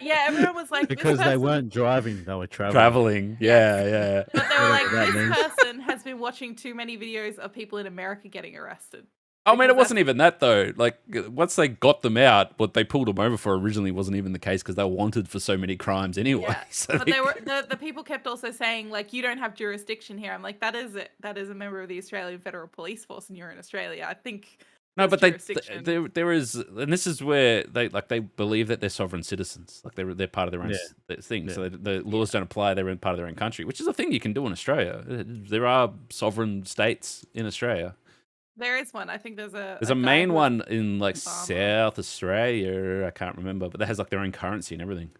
yeah, everyone was like, Because this they person, weren't driving, they were traveling. Traveling, yeah. But they were like, Whatever that this means. person has been watching too many videos of people in America getting arrested. I mean, it Because wasn't even that though. Like once they got them out, what they pulled them over for originally wasn't even the case because they were wanted for so many crimes anyway. Yeah, So but they were the people kept also saying like you don't have jurisdiction here. I'm like that is it. That is a member of the Australian Federal Police Force, and you're in Australia. I think no, there's but jurisdiction. there is, and this is where they believe that they're sovereign citizens, like they're part of their own thing. Yeah. So the laws don't apply; they're in part of their own country, which is a thing you can do in Australia. There are sovereign states in Australia. There is one. I think there's There's a guy main who was one in like Obama. South Australia. I can't remember, but that has like their own currency and everything.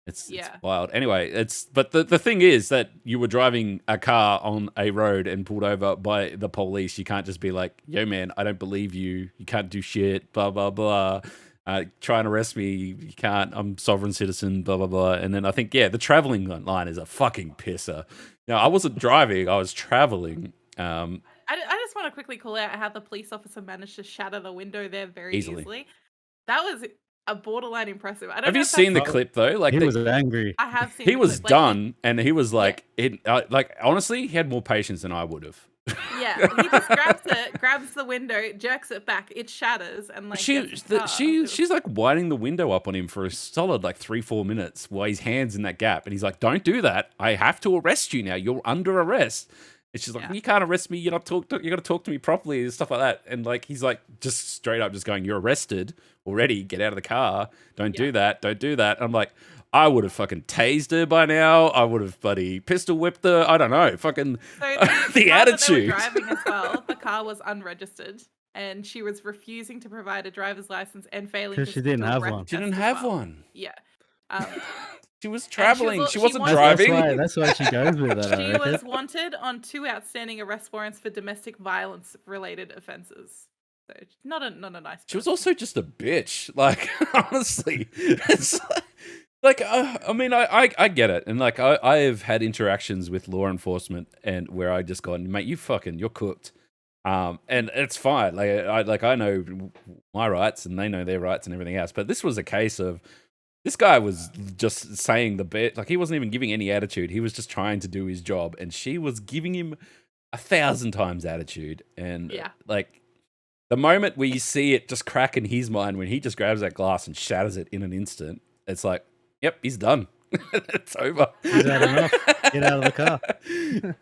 It's Yeah. wild. Anyway, but the thing is that you were driving a car on a road and pulled over by the police. You can't just be like, "Yo, man, I don't believe you. You can't do shit." Blah blah blah. Try and arrest me. You can't. I'm sovereign citizen. Blah blah blah. And then I think the traveling line is a fucking pisser. Now I wasn't driving. I was traveling. I just want to quickly call out how the police officer managed to shatter the window there very Easily. easily. That was a borderline impressive. I don't Have know you if seen the that's- clip though? Like He was angry. I have seen. he the was clip. Like, done, and he was like, like honestly, he had more patience than I would have. Yeah, he just grabs the window, jerks it back, it shatters, and like gets his car. She's like winding the window up on him for a solid like 3-4 minutes while his hands in that gap, and he's like, "Don't do that. I have to arrest you now. You're under arrest." And she's like, Yeah. "You can't arrest me. You're not you got to talk to me properly and stuff like that." And like he's like just straight up just going, "You're arrested already. Get out of the car. Don't do that. Don't do that." And I'm like, I would have fucking tased her by now. I would have bloody pistol whipped her. I don't know. Fucking So the car that they were attitude. driving as well, the car was unregistered, and she was refusing to provide a driver's license and failing 'Cause to she didn't do a have breath one. She didn't test as have well. one. Yeah. Um, She was traveling. She she wasn't was- driving. That's why she goes with that. I she reckon. was wanted on 2 outstanding arrest warrants for domestic violence related offences. So not a nice. She was person. also just a bitch. Like, honestly, it's like I mean, I get it, and like I have had interactions with law enforcement, and where I just gone, mate, you're cooked, and it's fine. Like I know my rights, and they know their rights, and everything else. But this was a case of this guy was just saying the bit, like he wasn't even giving any attitude. He was just trying to do his job, and she was giving him 1,000 times attitude, and Yeah. like. The moment where you see it just crack in his mind when he just grabs that glass and shatters it in an instant, it's like, yep, he's done. It's over. He's had enough. Get out of the car.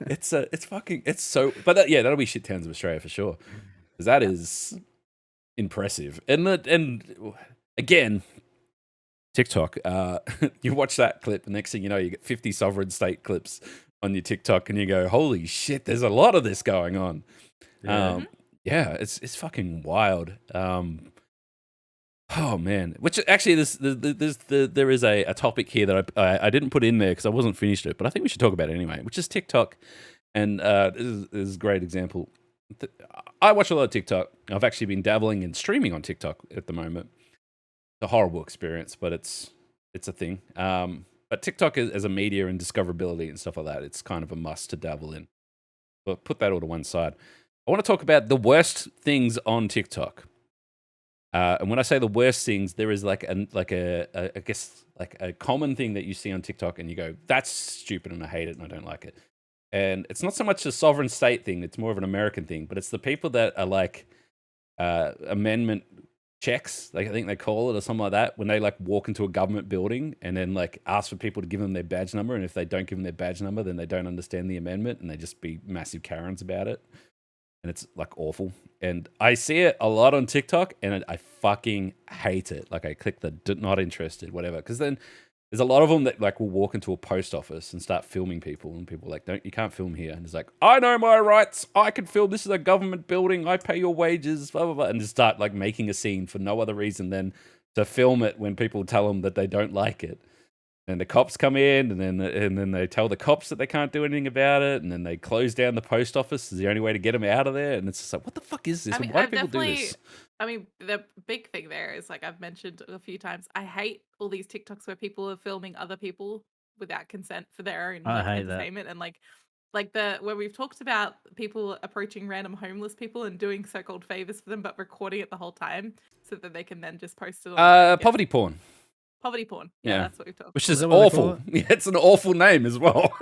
It's so, but that'll be shit towns of Australia for sure. Because that is impressive. And again, TikTok, you watch that clip, the next thing you know, you get 50 sovereign state clips on your TikTok and you go, holy shit, there's a lot of this going on. Yeah. It's fucking wild. Oh man, which actually there is a topic here that I didn't put in there because I wasn't finished it, but I think we should talk about it anyway, which is TikTok. And this is a great example. I watch a lot of TikTok. I've actually been dabbling in streaming on TikTok at the moment. It's a horrible experience, but it's a thing. But TikTok as a media and discoverability and stuff like that, it's kind of a must to dabble in. But put that all to one side. I want to talk about the worst things on TikTok. And when I say the worst things, there is like I guess like a common thing that you see on TikTok and you go, that's stupid and I hate it and I don't like it. And it's not so much a sovereign state thing, it's more of an American thing, but it's the people that are like amendment checks, like I think they call it or something like that, when they like walk into a government building and then like ask for people to give them their badge number. And if they don't give them their badge number, then they don't understand the amendment and they just be massive Karens about it. And it's like awful. And I see it a lot on TikTok and I fucking hate it. Like I click the not interested, whatever. Because then there's a lot of them that like will walk into a post office and start filming people. And people are like, you can't film here. And it's like, I know my rights. I can film. This is a government building. I pay your wages, blah, blah, blah. And just start like making a scene for no other reason than to film it when people tell them that they don't like it. And the cops come in, and then they tell the cops that they can't do anything about it, and then they close down the post office. Is the only way to get them out of there, and it's just like, what the fuck is this? I mean, Why I've do people do this? I mean, the big thing there is like I've mentioned a few times. I hate all these TikToks where people are filming other people without consent for their own I like, hate that. entertainment, and like where we've talked about people approaching random homeless people and doing so-called favors for them, but recording it the whole time so that they can then just post it. On Poverty porn. Poverty porn. Yeah, that's what we've talked. Which is that what they call awful. Yeah, it's an awful name as well.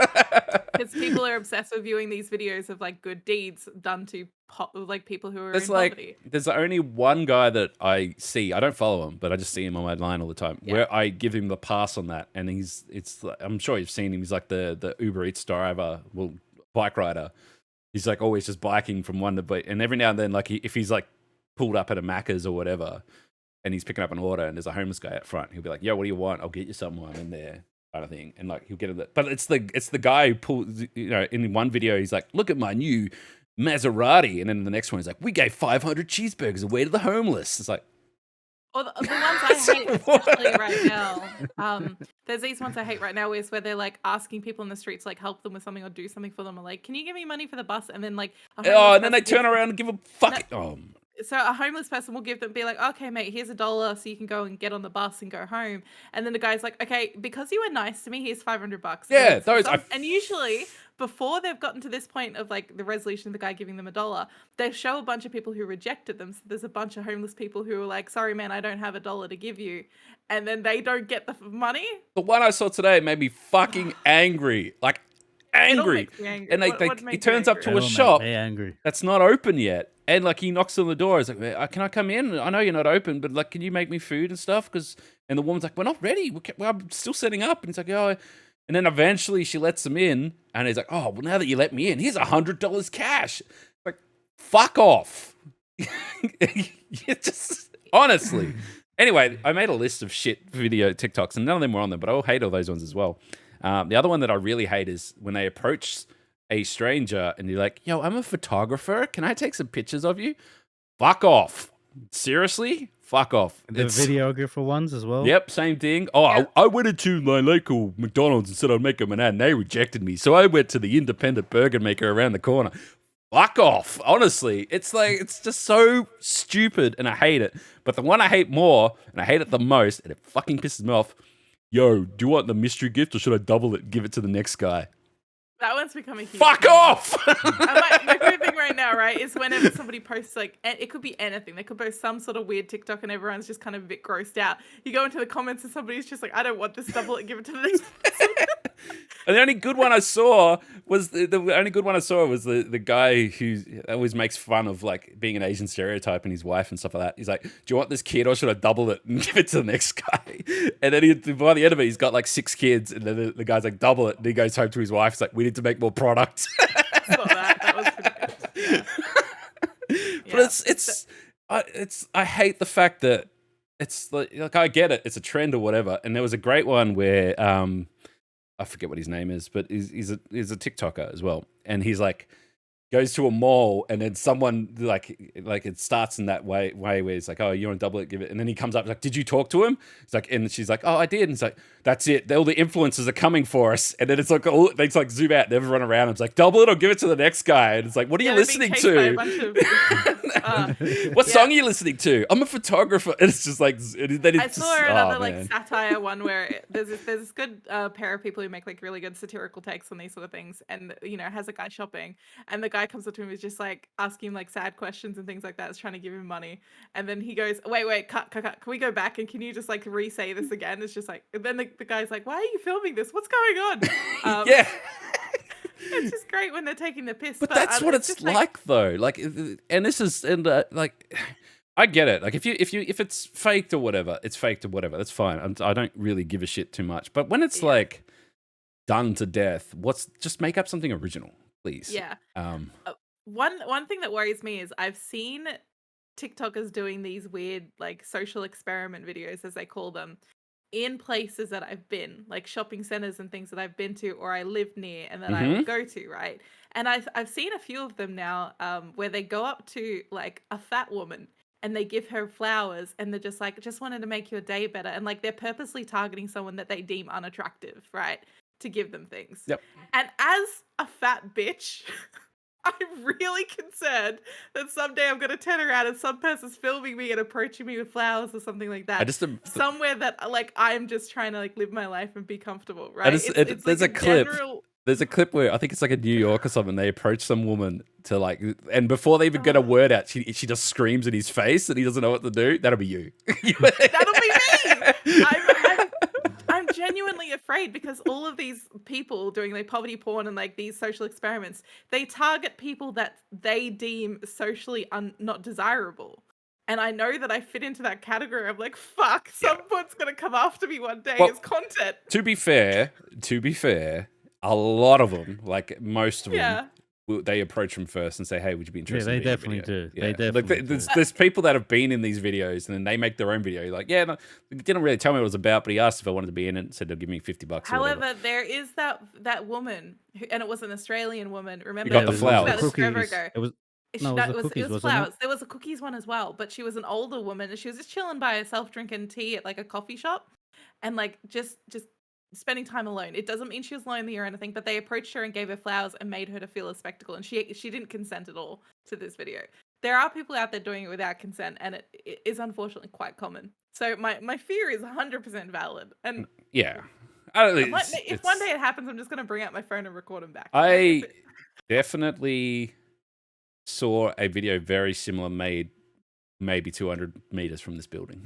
Because people are obsessed with viewing these videos of like good deeds done to like people who are There's in poverty. there's only one guy that I see. I don't follow him, but I just see him on my line all the time. Yeah. Where I give him the pass on that, and I'm sure you've seen him. He's like the Uber Eats driver, well, bike rider. He's like always just biking from one to but, and every now and then, like if he's like pulled up at a Macca's or whatever, and he's picking up an order, and there's a homeless guy up front, he'll be like, "Yo, what do you want? I'll get you someone in there." Kind of thing, and like he'll get it. But it's the guy who pulls. In one video, he's like, "Look at my new Maserati," and then the next one, he's like, "We gave 500 cheeseburgers away to the homeless." It's like, Or the ones I hate, especially right now. There's these ones I hate right now, is where they're like asking people in the streets, like help them with something or do something for them, or like, "Can you give me money for the bus?" And then like, and then they turn around and give a fuck. So a homeless person will be like, "Okay, mate, here's $1 so you can go and get on the bus and go home." And then the guy's like, "Okay, because you were nice to me, here's $500." Yeah, And usually before they've gotten to this point of like the resolution of the guy giving them $1, they show a bunch of people who rejected them. So there's a bunch of homeless people who are like, "Sorry, man, I don't have $1 to give you," and then they don't get the money. The one I saw today made me fucking angry, like angry. And he turns up to a shop angry. that's not open yet. And like he knocks on the door. He's like, "Can I come in? I know you're not open, but like, can you make me food and stuff?" And the woman's like, "We're not ready. I'm still setting up." And he's like, "Oh." And then eventually she lets him in, and he's like, "Oh, well, now that you let me in, here's $100 cash." Like, fuck off. You just honestly. Anyway, I made a list of shit video TikToks, and none of them were on there, but I hate all those ones as well. The other one that I really hate is when they approach a stranger and you're like, "Yo, I'm a photographer. Can I take some pictures of you?" Fuck off. Seriously? Fuck off. The videographer ones as well. Yep, same thing. Oh, I went into my local McDonald's and said I'd make them an ad, and they rejected me. So I went to the independent burger maker around the corner. Fuck off. Honestly, it's just so stupid, and I hate it. But the one I hate more, and I hate it the most, and it fucking pisses me off. "Yo, do you want the mystery gift, or should I double it and give it to the next guy?" That one's becoming huge. Fuck off! My favorite thing right now, right, is whenever somebody posts, like, it could be anything. They could post some sort of weird TikTok and everyone's just kind of a bit grossed out. You go into the comments and somebody's just like, "I don't want this, double it, give it to the next person." And the only good one I saw was the guy who always makes fun of like being an Asian stereotype and his wife and stuff like that. He's like, "Do you want this kid, or should I double it and give it to the next guy?" And then by the end of it, he's got like 6 kids, and then the guy's like, "Double it," and he goes home to his wife. He's like, "We need to make more product." I saw that. That was pretty good. Yeah. But I hate the fact that it's like I get it, it's a trend or whatever. And there was a great one where I forget what his name is, but he's a TikToker as well, and he's like goes to a mall, and then someone like it starts in that way where it's like, "Oh, you want to double it, give it," and then he comes up like, "Did you talk to him?" It's like, and she's like, "Oh, I did," and it's like, "That's it. All the influencers are coming for us," and then it's like they like zoom out and everyone around him. It's like, "Double it or give it to the next guy," and it's like, "What are you listening to? What song are you listening to?" "I'm a photographer," and it's just like, I saw another satire one where there's this good pair of people who make like really good satirical takes on these sort of things, and has a guy shopping, and the guy comes up to him, is just like asking him like sad questions and things like that, is trying to give him money, and then he goes, wait, cut, can we go back, and can you just like re-say this again? It's just like, and then the guy's like, "Why are you filming this? What's going on?" Yeah. It's just great when they're taking the piss, but that's what it's like though. Like, and this is like, I get it. Like, if it's faked or whatever, it's faked or whatever. That's fine. I don't really give a shit too much. But when it's like done to death, just make up something original, please. Yeah. One thing that worries me is I've seen TikTokers doing these weird like social experiment videos, as they call them, in places that I've been, like shopping centers and things that I've been to or I live near and that I go to, right? And I've seen a few of them now, where they go up to like a fat woman and they give her flowers, and they're just like, "Just wanted to make your day better," and like they're purposely targeting someone that they deem unattractive, right, to give them things. Yep. And as a fat bitch, I'm really concerned that someday I'm going to turn around and some person's filming me and approaching me with flowers or something like that. Somewhere that like I'm just trying to like live my life and be comfortable, right? There's like a clip. There's a clip where I think it's like in New York or something. They approach some woman to like, and before they even get a word out, she just screams in his face and he doesn't know what to do. That'll be you. That'll be me. I'm genuinely afraid because all of these people doing like poverty porn and like these social experiments, they target people that they deem socially not desirable. And I know that I fit into that category. I'm like, fuck, someone's gonna come after me one day as content. To be fair, a lot of them, like most of them, they approach them first and say, "Hey, would you be interested?" Yeah, in they being a definitely video?" do. They definitely do. There's people that have been in these videos and then they make their own video. Like, yeah, no, he didn't really tell me what it was about, but he asked if I wanted to be in it and said they'll give me $50. However, there is that woman, and it was an Australian woman. Remember, You got the we talked about flowers. this forever ago. It was It no, it was the cookies, it was wasn't flowers. it? There was a cookies one as well, but she was an older woman and she was just chilling by herself drinking tea at like a coffee shop and like just spending time alone. It doesn't mean she was lonely or anything, but they approached her and gave her flowers and made her to feel a spectacle, and she didn't consent at all to this video. There are people out there doing it without consent, and it is unfortunately quite common. So my fear is 100% valid. And yeah, if one day it happens, I'm just gonna bring out my phone and record them back. I definitely saw a video very similar made maybe 200 meters from this building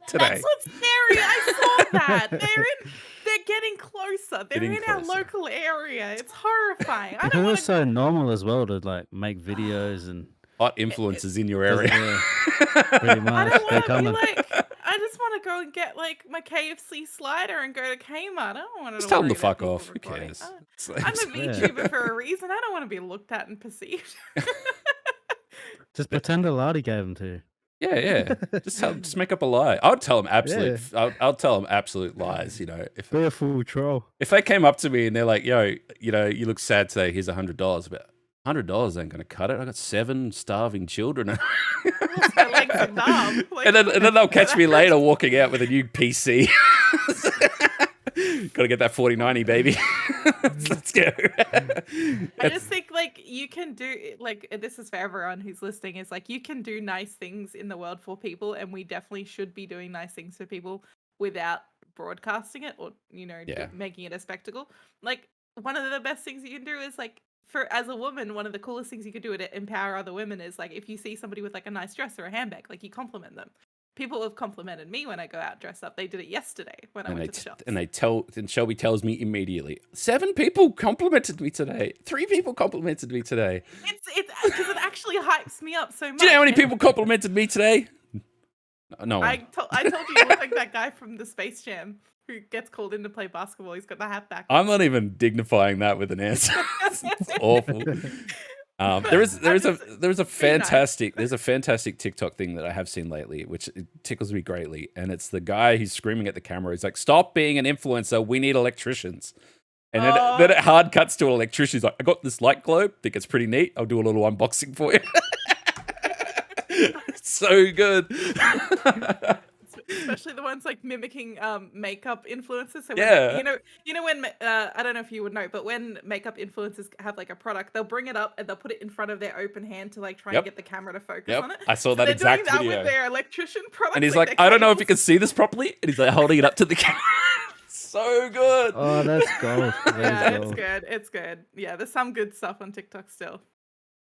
today. That's what's scary. I saw that. They're getting closer. They're Getting in our closer. local area. It's horrifying. I It don't want was to. so normal as well to like make videos and Hot influences in your area. pretty I much don't they're want to be coming. like. I just want to go and get like my KFC slider and go to Kmart. I don't want to. Just tell them to worry fuck about off. Who people recording. cares? I'm a VTuber for a reason. I don't want to be looked at and perceived. Just pretend a lady gave them to you. Yeah. Just make up a lie. I would tell them absolute. I'll tell them absolute lies. You know, Be a fool troll. if they came up to me and they're like, "Yo, you know, you look sad today. Here's $100." But $100 ain't gonna cut it. I got 7 starving children. My legs are numb. Like, and then they'll catch me later walking out with a new PC. Got to get that 4090, baby. Let's go. I just think like you can do like, and this is for everyone who's listening, is like you can do nice things in the world for people, and we definitely should be doing nice things for people without broadcasting it or making it a spectacle. Like one of the best things you can do is like, for as a woman, one of the coolest things you could do to empower other women is like if you see somebody with like a nice dress or a handbag, like you compliment them. People have complimented me when I go out dressed up. They did it yesterday when I went to the shops. And Shelby tells me immediately, 7 people complimented me today. 3 people complimented me today. It's because it actually hypes me up so much. Do you know how many people complimented me today? No one. I told you look like that guy from the Space Jam who gets called in to play basketball. He's got the hat back. I'm not even dignifying that with an answer. It's awful. There's a fantastic TikTok thing that I have seen lately, which tickles me greatly, and it's the guy who's screaming at the camera. He's like, "Stop being an influencer. We need electricians." And then it hard cuts to an electrician. He's like, "I got this light globe. Think it's pretty neat. I'll do a little unboxing for you." It's so good. Especially the ones like mimicking makeup influencers. So Yeah. you know when I don't know if you would know, but when makeup influencers have like a product, they'll bring it up and they'll put it in front of their open hand to like try and get the camera to focus on it. I saw So that they're exact doing that video. with their electrician product. And he's like, "I don't know if you can see this properly." And he's like holding it up to the camera. So good. Oh, that's gold. Yeah, it's good. It's good. Yeah, there's some good stuff on TikTok still.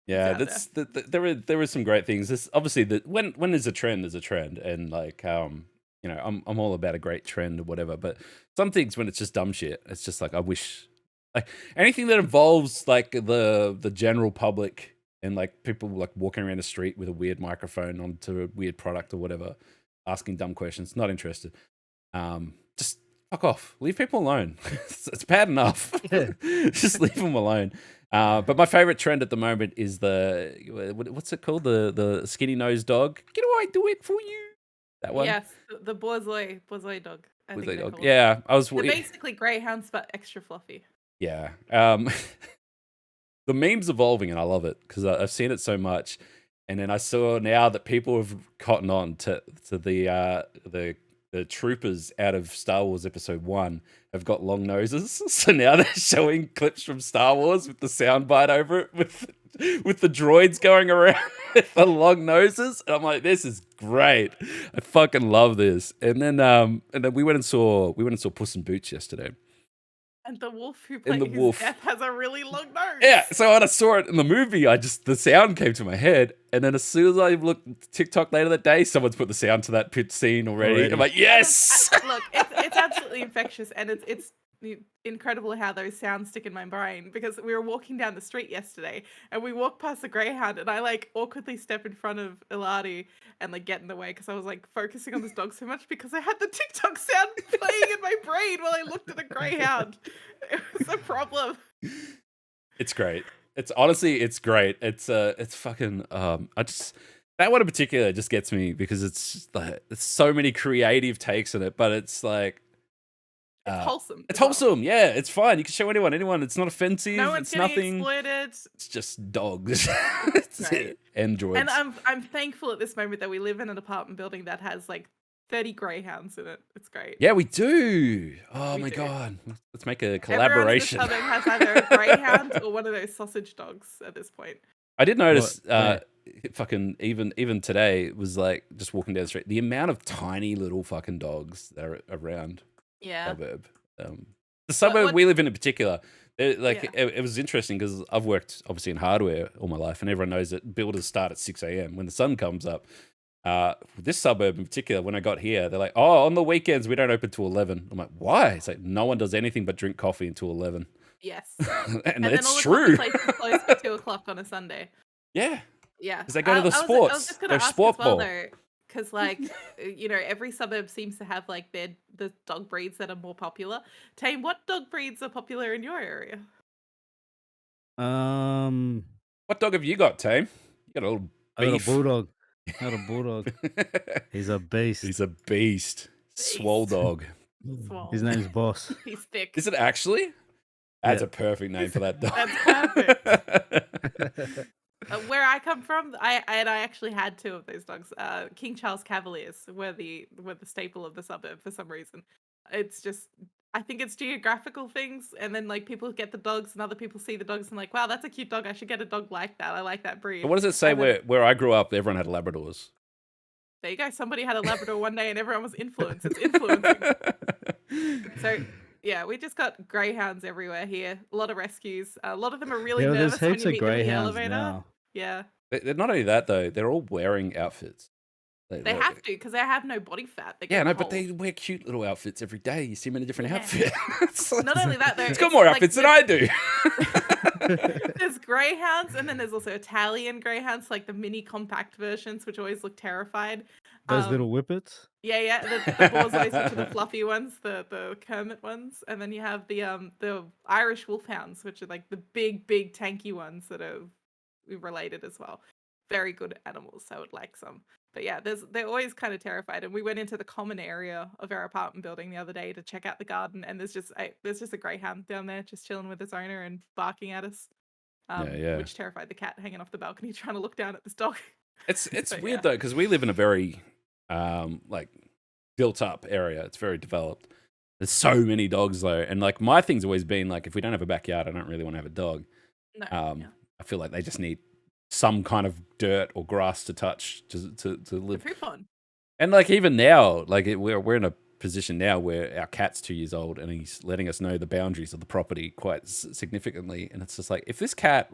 Yeah, there is some great things. This obviously when there's a trend, there's a trend, and like I'm all about a great trend or whatever. But some things when it's just dumb shit, it's just like I wish like anything that involves like the general public and like people like walking around the street with a weird microphone onto a weird product or whatever, asking dumb questions. Not interested. Just fuck off. Leave people alone. It's bad enough. Just leave them alone. But my favorite trend at the moment is what's it called? The skinny nosed dog. Can I do it for you? That one. Yes, the borzoi dog. I think they're called. Yeah, They're basically greyhounds but extra fluffy. Yeah. The meme's evolving and I love it because I've seen it so much, and then I saw now that people have cottoned on to the troopers out of Star Wars Episode 1 have got long noses. So now they're showing clips from Star Wars with the soundbite over it with the droids going around with the long noses. And I'm like, this is great. I fucking love this. And then we went and saw Puss in Boots yesterday. And the wolf who And the plays wolf. death has a really long nose. Yeah, so when I saw it in the movie, the sound came to my head, and then as soon as I looked at TikTok later that day, someone's put the sound to that pitch scene already. I'm like, yes! Look, it's absolutely infectious, and it's incredible how those sounds stick in my brain, because we were walking down the street yesterday and we walked past a greyhound, and I like awkwardly step in front of Eladi and like get in the way because I was like focusing on this dog so much because I had the TikTok sound playing in my brain while I looked at a greyhound. It was a problem. It's great. It's great. It's fucking, that one in particular just gets me because it's like, there's so many creative takes in it, but it's like, It's wholesome. it's as well. wholesome. Yeah, it's fine. You can show anyone. It's not offensive. No one's It's getting nothing. exploited. It's just dogs. It's Right. and droids. And I'm thankful at this moment that we live in an apartment building that has like 30 greyhounds in it. It's great. Yeah, we do. Oh We my do. god. Let's make a Everyone in the collaboration. suburb has either a greyhound or one of those sausage dogs at this point. I did notice What? fucking even today was like just walking down the street, the amount of tiny little fucking dogs that are around Yeah. suburb. The suburb what- we live in particular, like Yeah. it was interesting because I've worked obviously in hardware all my life, and everyone knows that builders start at 6 a.m. when the sun comes up. This suburb in particular, when I got here, they're like, "Oh, on the weekends we don't open till 11." I'm like, "Why?" It's like no one does anything but drink coffee until 11, Yes. and then it's all the true. coffee places close for 2 o'clock on a Sunday. Yeah, Yeah. because they go to the I was sports. just gonna They're ask sport as well ball. though, because like every suburb seems to have like the dog breeds that are more popular. Tame, what dog breeds are popular in your area? What dog have you got, Tame? You got a little I got beef. a bulldog. I got a bulldog. He's a beast. He's a beast. Swole dog. Swole. His name's Boss. He's thick. Is it actually? That's Yeah. a perfect name for that dog. That's Where I come from, I actually had 2 of those dogs. King Charles Cavaliers were the staple of the suburb for some reason. It's just, I think it's geographical things, and then like people get the dogs, and other people see the dogs and like, wow, that's a cute dog. I should get a dog like that. I like that breed. But what does it say And then- where I grew up, everyone had Labradors? There you go. Somebody had a Labrador one day, and everyone was influenced. It's influencing. So yeah, we just got greyhounds everywhere here. A lot of rescues. A lot of them are really Yeah, there's nervous when heaps you of meet them in the greyhounds elevator. now. Yeah, They're not only that, though, they're all wearing outfits. they have to because they have no body fat. They Yeah, get no, but cold. they wear cute little outfits every day. You see them in a different Yeah. outfit. Not only that, though, It's got it's more like outfits than I do. There's greyhounds, and then there's also Italian greyhounds, like the mini compact versions, which always look terrified. Those Um, little whippets. Yeah, the Borzois, which are the fluffy ones, the Kermit ones, and then you have the Irish wolfhounds, which are like the big tanky ones that are related as well. Very good animals. I would like some. But yeah, they're always kind of terrified. And we went into the common area of our apartment building the other day to check out the garden, and there's just a greyhound down there just chilling with its owner and barking at us. Yeah. Which terrified the cat hanging off the balcony trying to look down at this dog. It's But weird yeah. though, because we live in a very like built up area. It's very developed. There's so many dogs though, and like my thing's always been like, if we don't have a backyard, I don't really want to have a dog. No, yeah. I feel like they just need some kind of dirt or grass to touch to The live. poop on. And like even now, like we're in a position now where our cat's 2 years old, and he's letting us know the boundaries of the property quite significantly. And it's just like, if this cat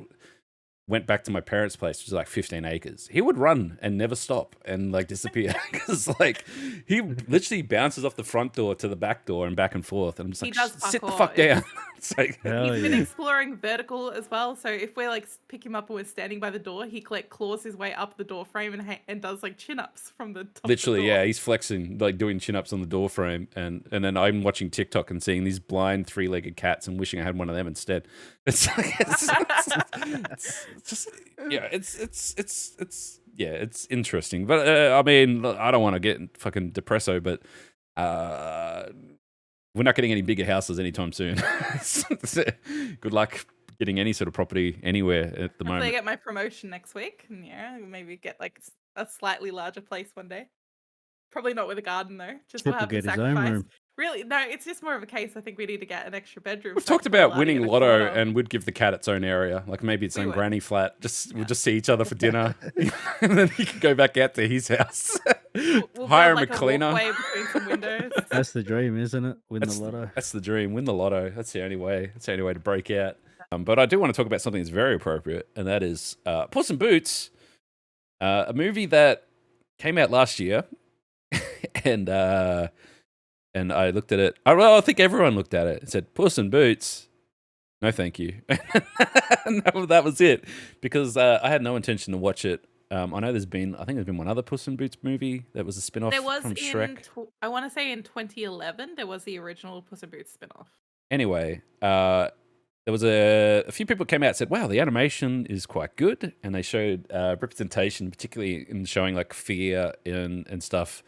went back to my parents' place, which is like 15 acres, he would run and never stop and like disappear. Because like he literally bounces off the front door to the back door and back and forth. And I'm just He like, does sit the parkour. fuck down. It's like, Hell He's been yeah. exploring vertical as well. So if we're like pick him up and we're standing by the door, he like claws his way up the door frame and does like chin ups from the top. literally, of the door. yeah, he's flexing, like doing chin ups on the door frame, and then I'm watching TikTok and seeing these blind 3-legged cats and wishing I had one of them instead. It's like it's just yeah, it's interesting, but I mean, look, I don't want to get fucking depresso, but we're not getting any bigger houses anytime soon. Good luck getting any sort of property anywhere at the Hopefully I moment. get my promotion next week, and yeah, maybe get like a slightly larger place one day. Probably not with a garden though. Just Chip we'll will have to get his own sacrifice. room. Really, no, it's just more of a case. I think we need to get an extra bedroom. We've so I talked can put about Lottie winning in a lotto, corner. and we'd give the cat its own area, like maybe its We own would. granny flat. We'll just see each other for dinner, and then he can go back out to his house. We'll Hire build him a like a cleaner. walkway between some windows. That's the dream, isn't it? Win the lotto. That's the dream. Win the lotto. That's the only way. That's the only way to break out. But I do want to talk about something that's very appropriate, and that is Puss in Boots, a movie that came out last year, and I looked at it. I think everyone looked at it and said, "Puss in Boots." No, thank you. No, that was it, because I had no intention to watch it. I know there's been one other Puss in Boots movie that was a spin-off There was from Shrek. I want to say in 2011 there was the original Puss in Boots spin-off. Anyway, there was a few people came out and said, "Wow, the animation is quite good," and they showed representation, particularly in showing like fear and stuff,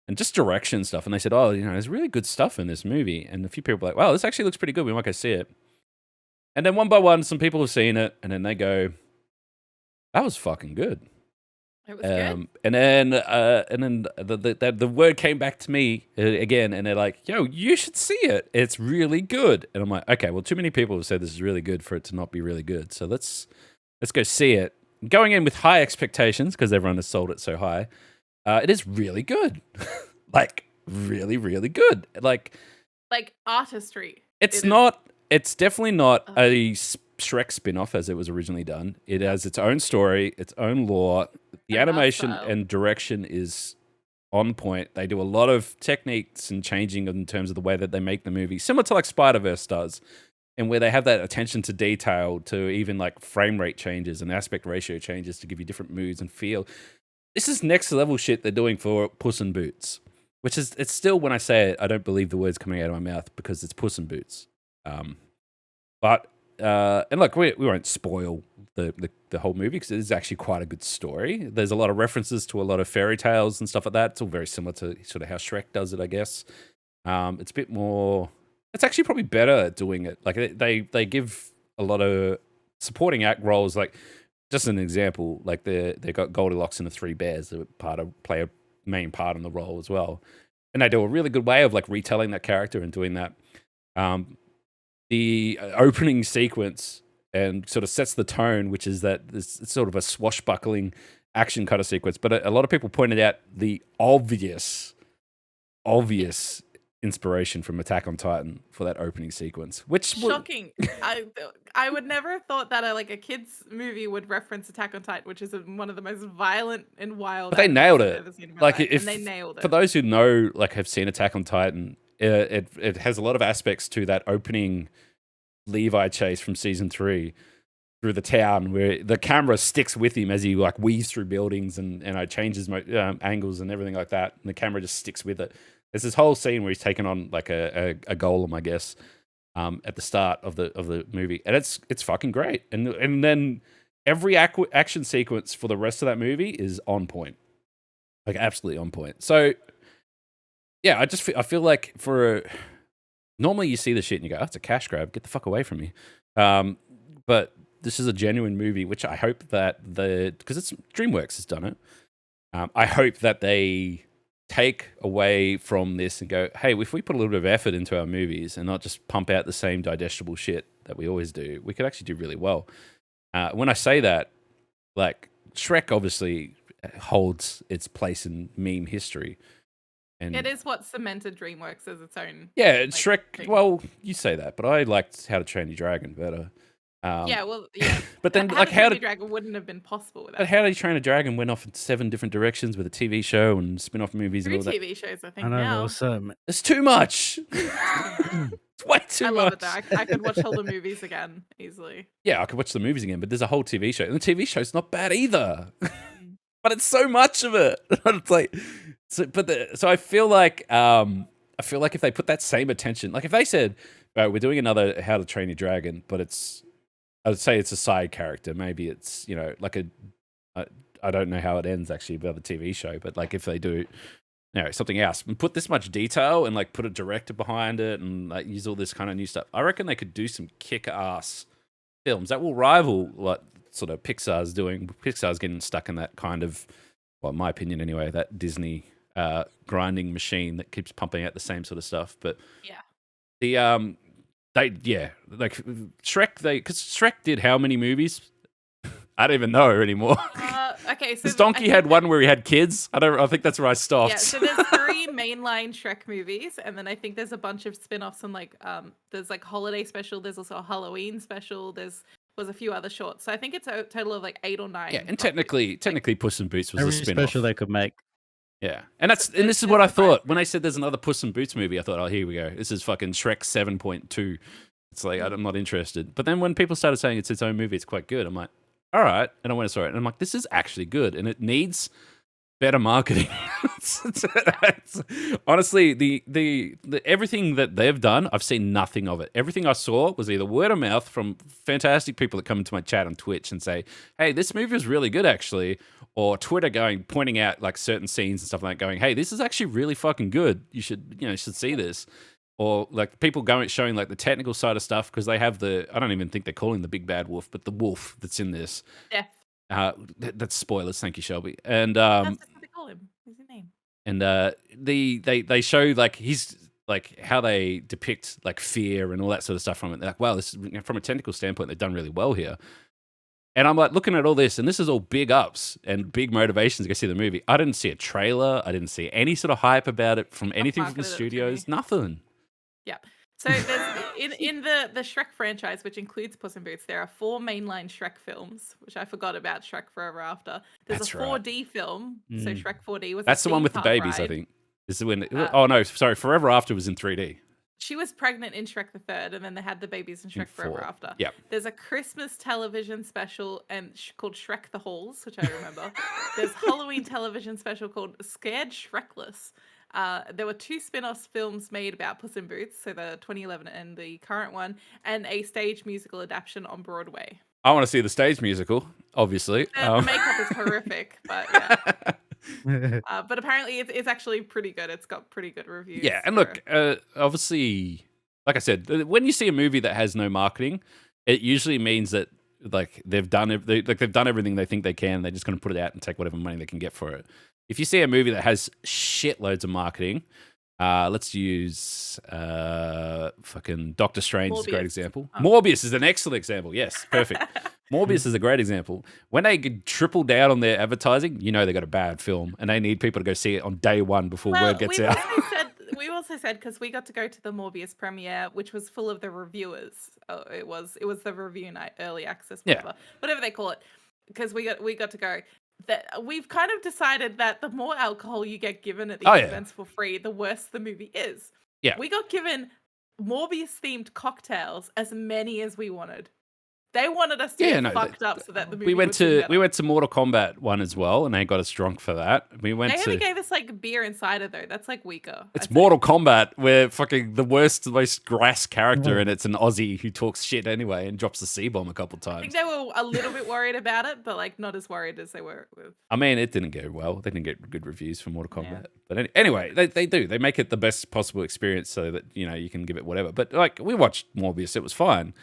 and just direction stuff. And they said, "Oh, there's really good stuff in this movie." And a few people were like, "Wow, this actually looks pretty good. We might go see it." And then one by one, some people have seen it, and then they go, "That was fucking good." It was good. And then the word came back to me again, and they're like, "Yo, you should see it. It's really good." And I'm like, "Okay, well, too many people have said this is really good for it to not be really good. So let's go see it." Going in with high expectations because everyone has sold it so high. It is really good, like really, really good. Like artistry. It's definitely not a Shrek spin-off as it was originally done. It has its own story, its own lore. The animation and direction is on point. They do a lot of techniques and changing in terms of the way that they make the movie, similar to like Spider-Verse does, and where they have that attention to detail, to even like frame rate changes and aspect ratio changes to give you different moods and feel. This is next level shit they're doing for Puss in Boots, which is, it's still, when I say it, I don't believe the words coming out of my mouth because it's Puss in Boots. And look, we won't spoil the whole movie because it is actually quite a good story. There's a lot of references to a lot of fairy tales and stuff like that. It's all very similar to sort of how Shrek does it, I guess. It's a bit more. It's actually probably better at doing it. Like they give a lot of supporting act roles. Like just an example, like they got Goldilocks and the Three Bears that play a main part in the role as well, and they do a really good way of like retelling that character and doing that. The opening sequence and sort of sets the tone, which is that it's sort of a swashbuckling action kind of sequence. But a lot of people pointed out the obvious inspiration from Attack on Titan for that opening sequence, which shocking. I would never have thought that a kids movie would reference Attack on Titan, which is one of the most violent and wild. But they nailed it. I've ever seen in my Like life, if and they nailed it. For those who know, like have seen Attack on Titan, it has a lot of aspects to that opening Levi chase from season 3 through the town, where the camera sticks with him as he like weaves through buildings and changes angles and everything like that, and the camera just sticks with it. There's this whole scene where he's taken on like a golem, I guess, at the start of the movie, and it's fucking great. And then every action sequence for the rest of that movie is on point, like absolutely on point. So yeah, I feel like normally you see the shit and you go, "Oh, it's a cash grab, get the fuck away from me." But this is a genuine movie, which I hope that because it's DreamWorks has done it. I hope that they take away from this and go, "Hey, if we put a little bit of effort into our movies and not just pump out the same digestible shit that we always do, we could actually do really well." When I say that, like Shrek obviously holds its place in meme history. And it is what cemented DreamWorks as its own. Yeah, like, Shrek. thing. Well, you say that, but I liked How to Train Your Dragon better. Yeah, well, yeah. But then, How like, to Train Your Dragon wouldn't have been possible without. But How to Train a Dragon went off in 7 different directions with a TV show and spin-off movies 3 and all that. TV shows, I think. I know there Now was so It's too much. It's way too I much. love it though. I could watch all the movies again easily. Yeah, I could watch the movies again, but there's a whole TV show, and the TV show's not bad either. But it's so much of it. It's like, so I feel like if they put that same attention, like if they said, "Oh, we're doing another How to Train Your Dragon," but I would say it's a side character. Maybe it's like I don't know how it ends actually about the TV show, but like if they do, something else and put this much detail and like put a director behind it and like use all this kind of new stuff, I reckon they could do some kick-ass films that will rival what sort of Pixar's doing. Pixar's getting stuck in that kind of, well, in my opinion anyway, that Disney grinding machine that keeps pumping out the same sort of stuff. But yeah, like Shrek, because Shrek did how many movies? I don't even know her anymore. Okay, so This Donkey had one where he had kids. I think that's where I stopped. Yeah, so there's 3 mainline Shrek movies, and then I think there's a bunch of spin-offs and like there's like holiday special, there's also a Halloween special, was a few other shorts. So I think it's a total of like 8 or 9. Yeah, and technically Puss in Boots was Every a spin-off. special they could make. Yeah, and this is what I thought when I said there's another Puss in Boots movie. I thought, oh, here we go. This is fucking Shrek 7.2. It's like I'm not interested. But then when people started saying it's its own movie, it's quite good. I'm like, all right, and I went and saw it, and I'm like, this is actually good, and it needs better marketing. Honestly, the everything that they've done, I've seen nothing of it. Everything I saw was either word of mouth from fantastic people that come into my chat on Twitch and say, hey, this movie is really good actually, or Twitter pointing out like certain scenes and stuff like that, going, hey, this is actually really fucking good. You should see this. Or like people showing like the technical side of stuff, because they have I don't even think they're calling the big bad wolf, but the wolf that's in this. Yeah. That's spoilers, thank you, Shelby. And That's what they call him. What's his name? And they show like he's like how they depict like fear and all that sort of stuff from it. They're like, wow, this is, from a technical standpoint, they've done really well here. And I'm like looking at all this, and this is all big ups and big motivations to go see the movie. I didn't see a trailer. I didn't see any sort of hype about it from anything from the studios. Nothing. Yeah. So there's in the Shrek franchise, which includes Puss in Boots, there are 4 mainline Shrek films, which I forgot about. Shrek Forever After. There's That's a right. 4D film. So Shrek 4D was. That's the one with the babies, I think. This is when. Oh no, sorry. Forever After was in 3D. She was pregnant in Shrek the Third, and then they had the babies in Shrek Forever After. Yeah. There's a Christmas television special called Shrek the Halls, which I remember. There's Halloween television special called Scared Shrekless. There were 2 spin-off films made about Puss in Boots, so the 2011 and the current one, and a stage musical adaptation on Broadway. I want to see the stage musical, obviously. The makeup is horrific, but yeah. But apparently it's actually pretty good. It's got pretty good reviews. Yeah, and look, obviously, like I said, when you see a movie that has no marketing, it usually means that like they've done everything they think they can. They're just going to put it out and take whatever money they can get for it. If you see a movie that has shitloads of marketing, let's use fucking Doctor Strange is a great example. Oh. Morbius is an excellent example. Yes, perfect. Morbius is a great example. When they triple down on their advertising, you know they got a bad film, and they need people to go see it on day one before word gets out. We also said because we got to go to the Morbius premiere, which was full of the reviewers. Oh, it was the review night, early access, whatever they call it. Because we got to go. That we've kind of decided that the more alcohol you get given at these events for free, the worse the movie is. Yeah, we got given Morbius themed cocktails, as many as we wanted. They wanted us to get fucked up so that the movie we went to Mortal Kombat one as well, and they got us drunk for that. They only gave us like beer and cider though. That's like weaker. It's Mortal Kombat, where fucking the most grass character, and it's an Aussie who talks shit anyway and drops the C-bomb a couple times. I think they were a little bit worried about it, but like not as worried as they were with. I mean, it didn't go well. They didn't get good reviews for Mortal Kombat. But anyway, they do. They make it the best possible experience so that you can give it whatever. But like we watched Morbius, it was fine.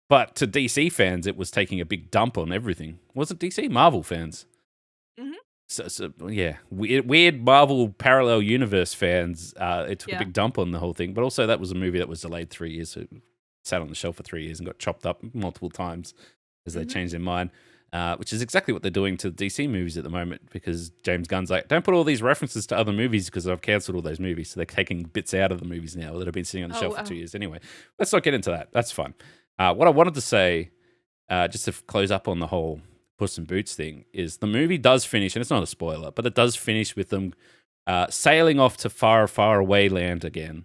But to DC fans, it was taking a big dump on everything. Wasn't DC? Marvel fans. Mm-hmm. So yeah, weird Marvel parallel universe fans. It took a big dump on the whole thing. But also, that was a movie that was delayed 3 years. So it sat on the shelf for 3 years and got chopped up multiple times as they changed their mind. Which is exactly what they're doing to DC movies at the moment, because James Gunn's like, don't put all these references to other movies because I've cancelled all those movies. So they're taking bits out of the movies now that have been sitting on the shelf for 2 years. Anyway, let's not get into that. That's fun. What I wanted to say, just to close up on the whole Puss in Boots thing, is the movie does finish, and it's not a spoiler, but it does finish with them sailing off to far, far away land again,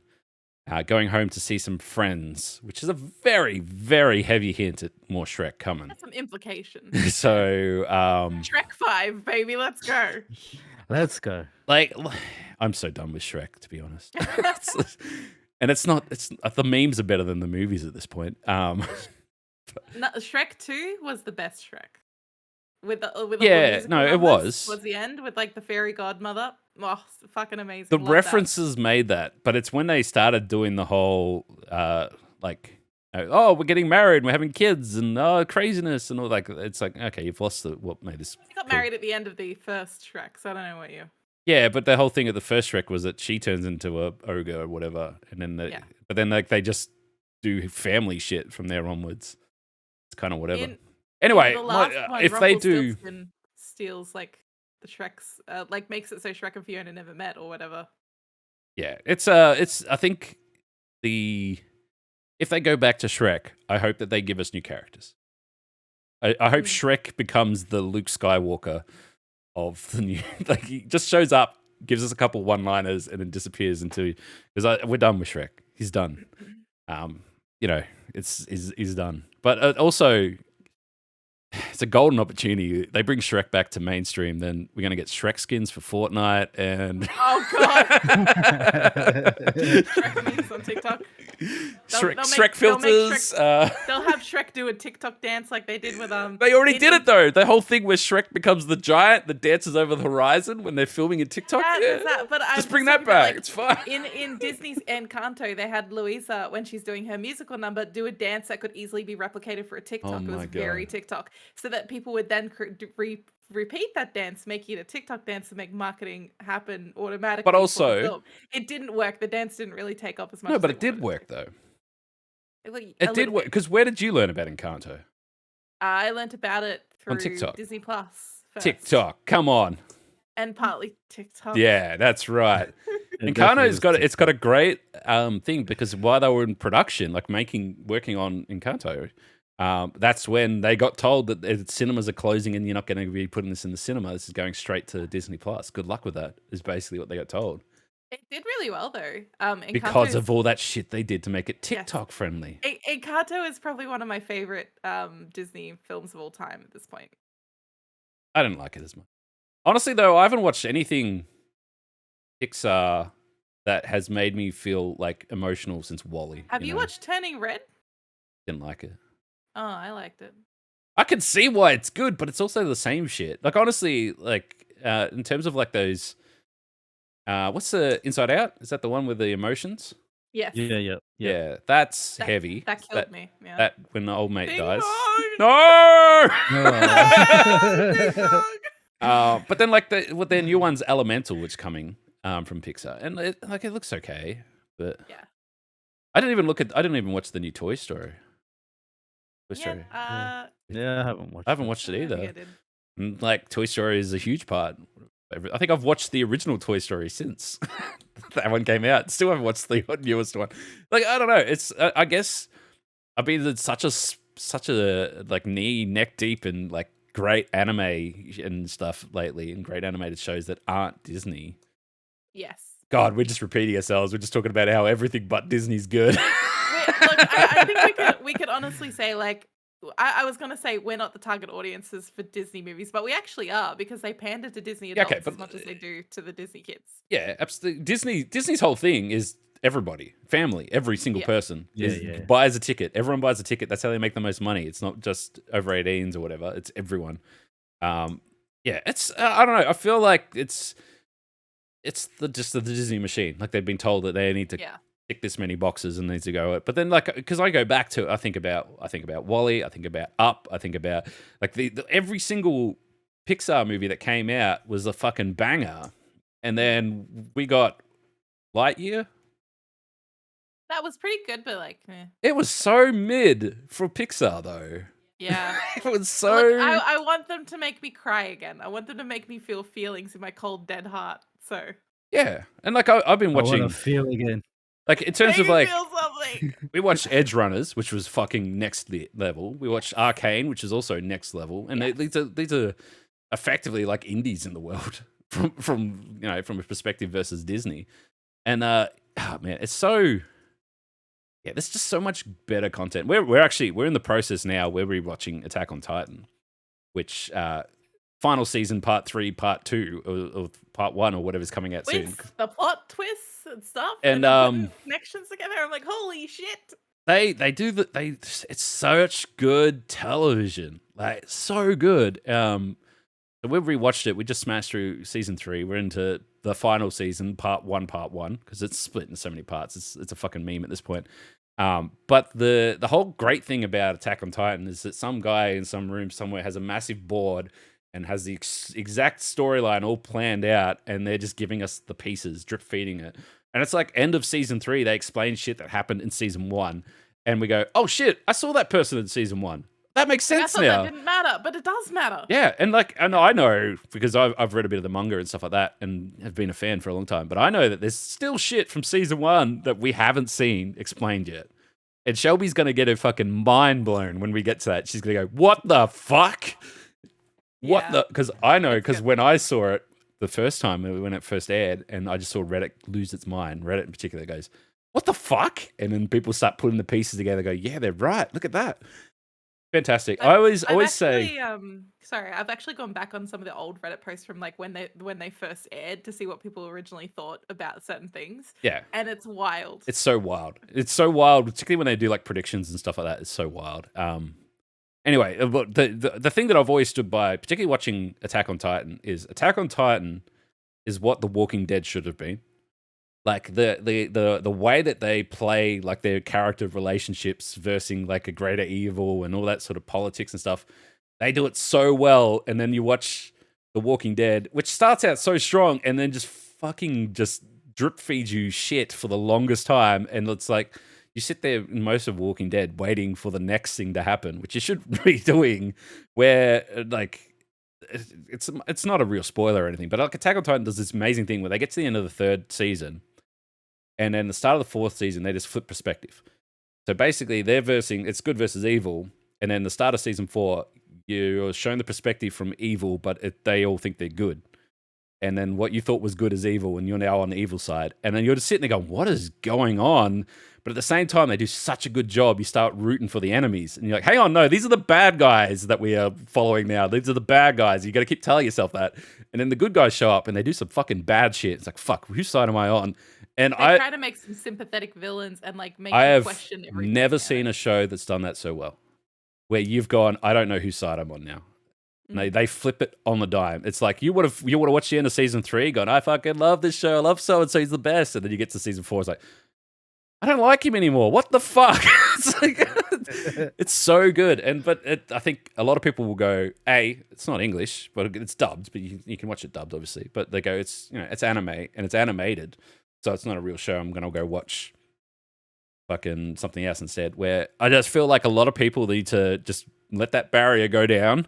going home to see some friends, which is a very, very heavy hint at more Shrek coming. That's some implications. So, Shrek 5, baby, let's go. Let's go. Like, I'm so done with Shrek, to be honest. And it's the memes are better than the movies at this point. No, Shrek 2 was the best Shrek. With the it was. Towards the end with like the fairy godmother. Oh, fucking amazing. The references made that, but it's when they started doing the whole we're getting married, we're having kids, and craziness and all like. It's like, okay, you've lost what made this. He got married at the end of the first Shrek, so I don't know what you. Yeah, but the whole thing of the first Shrek was that she turns into a ogre or whatever, and then but then like they just do family shit from there onwards. It's kind of whatever. Anyway, the last one, if they do, Rumpelstiltskin steals like the Shrek's, like makes it so Shrek and Fiona never met or whatever. yeah, it's I think if they go back to Shrek, I hope that they give us new characters. I hope Shrek becomes the Luke Skywalker of the new. Like he just shows up, gives us a couple one-liners, and then disappears into. Because we're done with Shrek. He's done. You know, he's done. But also, it's a golden opportunity. They bring Shrek back to mainstream, then we're gonna get Shrek skins for Fortnite and Oh god, Shrek memes on TikTok. Shrek filters. They'll have Shrek do a TikTok dance like they did with They already did it though. The whole thing where Shrek becomes the giant that dances over the horizon when they're filming in TikTok. But just bring that back. It's fine. In Disney's Encanto, they had Louisa, when she's doing her musical number, do a dance that could easily be replicated for a TikTok. It was very TikTok, so that people would then repeat that dance, making it a TikTok dance to make marketing happen automatically. But also, it didn't work. The dance didn't really take off as much. No, but it did work though. It did work, because where did you learn about Encanto? I learned about it through on TikTok. Disney Plus. First. TikTok, come on. And partly TikTok. Yeah, that's right. Encanto's got a great thing, because while they were in production, like working on Encanto, that's when they got told that cinemas are closing and you're not going to be putting this in the cinema. This is going straight to Disney Plus. Good luck with that, is basically what they got told. It did really well though. Because of all that shit they did to make it TikTok friendly. Encanto is probably one of my favorite Disney films of all time at this point. I didn't like it as much. Honestly though, I haven't watched anything Pixar that has made me feel like emotional since WALL-E. Have you watched Turning Red? Didn't like it. Oh, I liked it. I can see why it's good, but it's also the same shit. Like honestly, like in terms of like those what's the Inside Out? Is that the one with the emotions? Yes. Yeah, that's heavy. That killed me. Yeah. That when the old mate dies. No! But then like their new one's Elemental, which is coming from Pixar, and it looks okay, but yeah. I didn't even watch the new Toy Story. Yeah, I haven't watched. I haven't watched it either. And, like Toy Story is a huge part. I think I've watched the original Toy Story since that one came out. Still haven't watched the newest one. Like I don't know. It's I guess I've been in such a like neck deep in like great anime and stuff lately, and great animated shows that aren't Disney. Yes. God, we're just repeating ourselves. We're just talking about how everything but Disney's good. Look, I think we could honestly say like. I was going to say we're not the target audiences for Disney movies, but we actually are, because they pander to Disney adults as much as they do to the Disney kids. Yeah, absolutely. Disney's whole thing is everybody, family, every single person buys a ticket. Everyone buys a ticket. That's how they make the most money. It's not just over 18s or whatever. It's everyone. It's I don't know. I feel like it's the Disney machine. Like they've been told that they need to tick this many boxes and needs to go. But then, like, because I go back to, I think about WALL-E, I think about Up, I think about like the every single Pixar movie that came out was a fucking banger, and then we got Lightyear. That was pretty good, but like, it was so mid for Pixar though. Yeah, it was so. Look, I want them to make me cry again. I want them to make me feel feelings in my cold, dead heart. So yeah, and like I've been watching. I want to feel again. Like in terms of like, we watched Edge Runners, which was fucking next level. We watched Arcane, which is also next level, and these are effectively like indies in the world from a perspective versus Disney. And man, it's so there's just so much better content. We're in the process now where we're watching Attack on Titan, which final season part 3, part 2, or part 1 or whatever's coming out soon. The plot twists and stuff, and connections together. I'm like, holy shit! They do it's such good television, like so good. So we rewatched it. We just smashed through season 3. We're into the final season, part 1, because it's split into so many parts. It's a fucking meme at this point. But the whole great thing about Attack on Titan is that some guy in some room somewhere has a massive board and has the exact storyline all planned out, and they're just giving us the pieces, drip feeding it. And it's like end of season 3, they explain shit that happened in season 1, and we go, oh shit, I saw that person in season 1. That makes Like, I sense thought now. that didn't matter, but it does matter. Yeah, and like, and I know because I've read a bit of the manga and stuff like that, and have been a fan for a long time. But I know that there's still shit from season 1 that we haven't seen explained yet. And Shelby's gonna get her fucking mind blown when we get to that. She's gonna go, "What the fuck? What Yeah. the?" Because I know, It's because good. when I saw it the first time when it first aired, and I just saw Reddit lose its mind. Reddit in particular goes, "What the fuck?" And then people start putting the pieces together. Go, "Yeah, they're right. Look at that." Fantastic. I always say, sorry, I've actually gone back on some of the old Reddit posts from like when they first aired to see what people originally thought about certain things, yeah. and it's wild. It's so wild. It's so wild, particularly when they do like predictions and stuff like that. It's so wild. Anyway, but the thing that I've always stood by, particularly watching Attack on Titan, is Attack on Titan is what The Walking Dead should have been. Like the way that they play like their character relationships versus like a greater evil and all that sort of politics and stuff. They do it so well, and then you watch The Walking Dead, which starts out so strong, and then just fucking just drip feeds you shit for the longest time, and it's like you sit there in most of Walking Dead waiting for the next thing to happen, which you should be doing. Where like it's not a real spoiler or anything, but like Attack on Titan does this amazing thing where they get to the end of the 3rd season, and then the start of the 4th season they just flip perspective. So basically, they're versing it's good versus evil, and then the start of season 4. You're shown the perspective from evil, but they all think they're good. And then what you thought was good is evil, and you're now on the evil side. And then you're just sitting there going, what is going on? But at the same time, they do such a good job. You start rooting for the enemies. And you're like, hang on, no, these are the bad guys that we are following now. These are the bad guys. You got to keep telling yourself that. And then the good guys show up, and they do some fucking bad shit. It's like, fuck, whose side am I on? And They try to make some sympathetic villains and like make I you have question everything. never seen a show that's done that so well. Where you've gone, I don't know whose side I'm on now. And they flip it on the dime. It's like you would have watched the end of season 3, gone, I fucking love this show. I love so and so. He's the best. And then you get to season 4, it's like, I don't like him anymore. What the fuck? It's like, it's so good. I think a lot of people will go, it's not English, but it's dubbed. But you can watch it dubbed, obviously. But they go, it's anime and it's animated, so it's not a real show. I'm gonna go watch fucking something else instead. Where I just feel like a lot of people need to just let that barrier go down,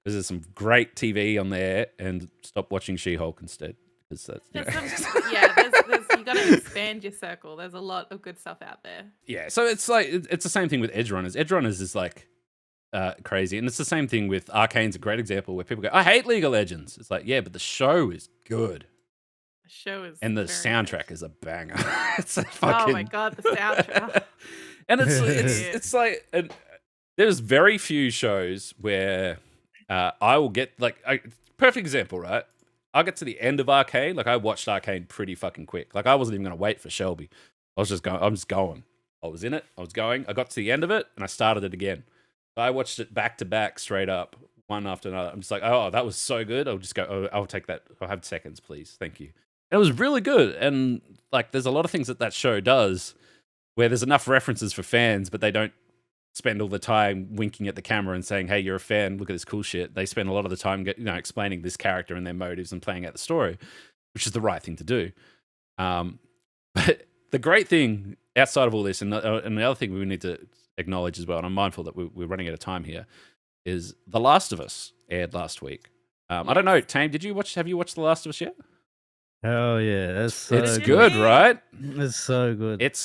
because there's some great TV on there, and stop watching She-Hulk instead. Because that's there's you got to expand your circle. There's a lot of good stuff out there. Yeah, so it's like it's the same thing with Edge Runners. Edge Runners is like crazy, and it's the same thing with Arcane's a great example where people go, I hate League of Legends. It's like, yeah, but the show is good. The show is And the very soundtrack good. is a banger. It's a fucking... Oh my god, the soundtrack. And it's like there's very few shows where I will get like perfect example, right? I'll get to the end of Arcane. Like I watched Arcane pretty fucking quick. Like I wasn't even gonna wait for Shelby. I'm just going. I was in it. I was going. I got to the end of it and I started it again. I watched it back to back, straight up, one after another. I'm just like, oh, that was so good. I'll just go. Oh, I'll take that. I'll have seconds, please. Thank you. And it was really good. And like, there's a lot of things that show does where there's enough references for fans, but they don't spend all the time winking at the camera and saying, hey, you're a fan, look at this cool shit. They spend a lot of the time explaining this character and their motives and playing out the story, which is the right thing to do. But the great thing outside of all this, and the other thing we need to acknowledge as well, and I'm mindful that we're running out of time here, is The Last of Us aired last week. I don't know, Tame, have you watched The Last of Us yet? Oh yeah, that's so It's good, right? It's so good.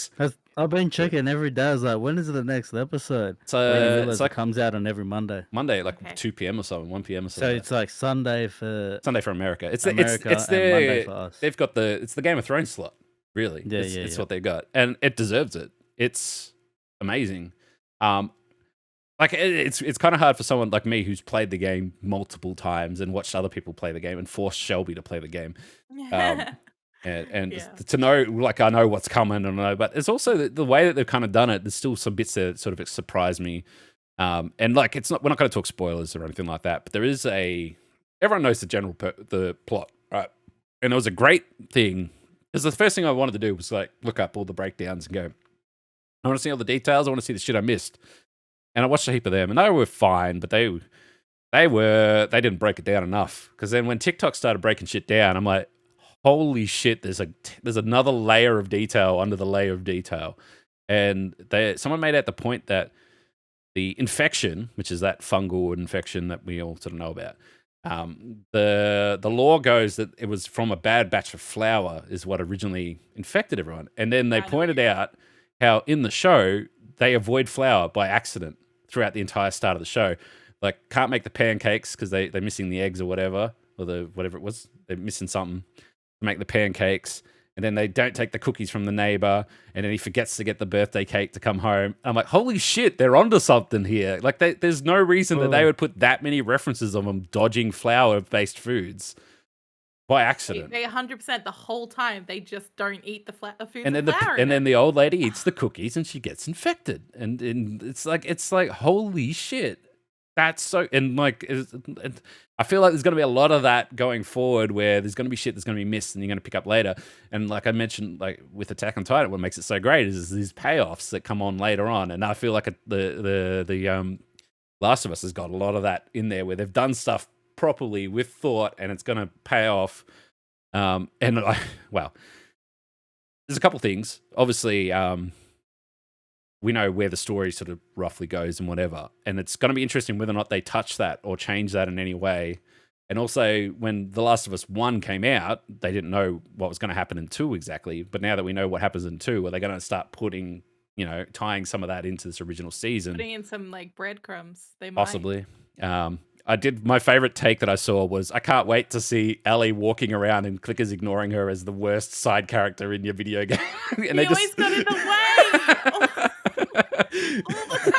I've been checking every day. I was like, when is the next episode? It's like it comes out on every Monday. Like 2 p.m. or something, 1 p.m. or something. So it's like Sunday for America. It's and Monday for us. They've got it's the Game of Thrones slot, really. It's what they got, and it deserves it. It's amazing. Like it's kind of hard for someone like me who's played the game multiple times and watched other people play the game and forced Shelby to play the game. And to know, like, I know what's coming, but it's also the way that they've kind of done it. There's still some bits that sort of surprise me. And like, we're not going to talk spoilers or anything like that, but there is everyone knows the plot, right? And it was a great thing, because the first thing I wanted to do was like look up all the breakdowns and go, I want to see all the details. I want to see the shit I missed. And I watched a heap of them, and they were fine, but they didn't break it down enough. Because then when TikTok started breaking shit down, I'm like, holy shit! There's another layer of detail under the layer of detail, and someone made out the point that the infection, which is that fungal infection that we all sort of know about. The lore goes that it was from a bad batch of flour is what originally infected everyone. And then they pointed out how in the show they avoid flour by accident throughout the entire start of the show. Like, can't make the pancakes because they're missing the eggs or whatever, or whatever it was. They're missing something to make the pancakes. And then they don't take the cookies from the neighbor, and then he forgets to get the birthday cake to come home. I'm like, holy shit, they're onto something here. Like, there's no reason that they would put that many references of them dodging flour-based foods by accident. They 100% the whole time. They just don't eat the foods And then with flour in then it. the old lady eats the cookies, and she gets infected. And it's like holy shit. That's so, and I feel like there's going to be a lot of that going forward, where there's going to be shit that's going to be missed and you're going to pick up later. And like I mentioned, like with Attack on Titan, what makes it so great is these payoffs that come on later on. And I feel like the Last of Us has got a lot of that in there, where they've done stuff properly with thought, and it's going to pay off. Well, there's a couple things. Obviously, we know where the story sort of roughly goes and whatever. And it's going to be interesting whether or not they touch that or change that in any way. And also, when The Last of Us 1 came out, they didn't know what was going to happen in 2 exactly. But now that we know what happens in 2, are they going to start putting, tying some of that into this original season? Putting in some like breadcrumbs. They might. Possibly. My favorite take that I saw was, I can't wait to see Ellie walking around and Clicker's ignoring her as the worst side character in your video game. And he always got in the way. All the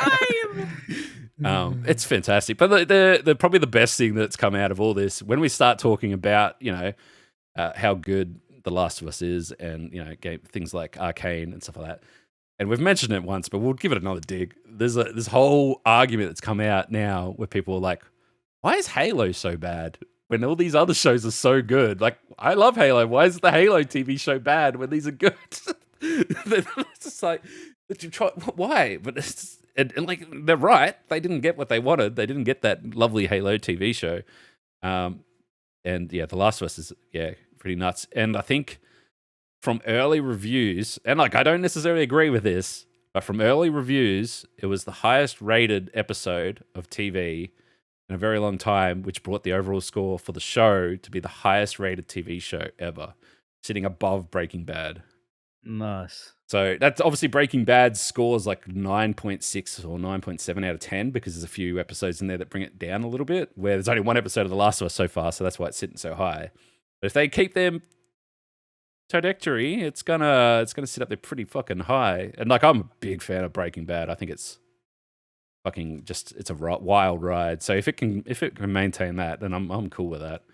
time. It's fantastic. But the probably the best thing that's come out of all this, when we start talking about, how good The Last of Us is, and, things like Arcane and stuff like that. And we've mentioned it once, but we'll give it another dig. There's this whole argument that's come out now where people are like, why is Halo so bad when all these other shows are so good? Like, I love Halo. Why is the Halo TV show bad when these are good? It's just like, why? But and like, they're right. They didn't get what they wanted. They didn't get that lovely Halo TV show. And yeah, The Last of Us is pretty nuts. And I think from early reviews, and like, I don't necessarily agree with this, but from early reviews, it was the highest rated episode of TV in a very long time, which brought the overall score for the show to be the highest rated TV show ever, sitting above Breaking Bad. Nice. So that's obviously Breaking Bad scores like 9.6 or 9.7 out of 10, because there's a few episodes in there that bring it down a little bit, where there's only one episode of The Last of Us so far, so that's why it's sitting so high. But if they keep their trajectory, it's gonna sit up there pretty fucking high. And like, I'm a big fan of Breaking Bad. I think it's fucking it's a wild ride. So if it can maintain that, then I'm cool with that.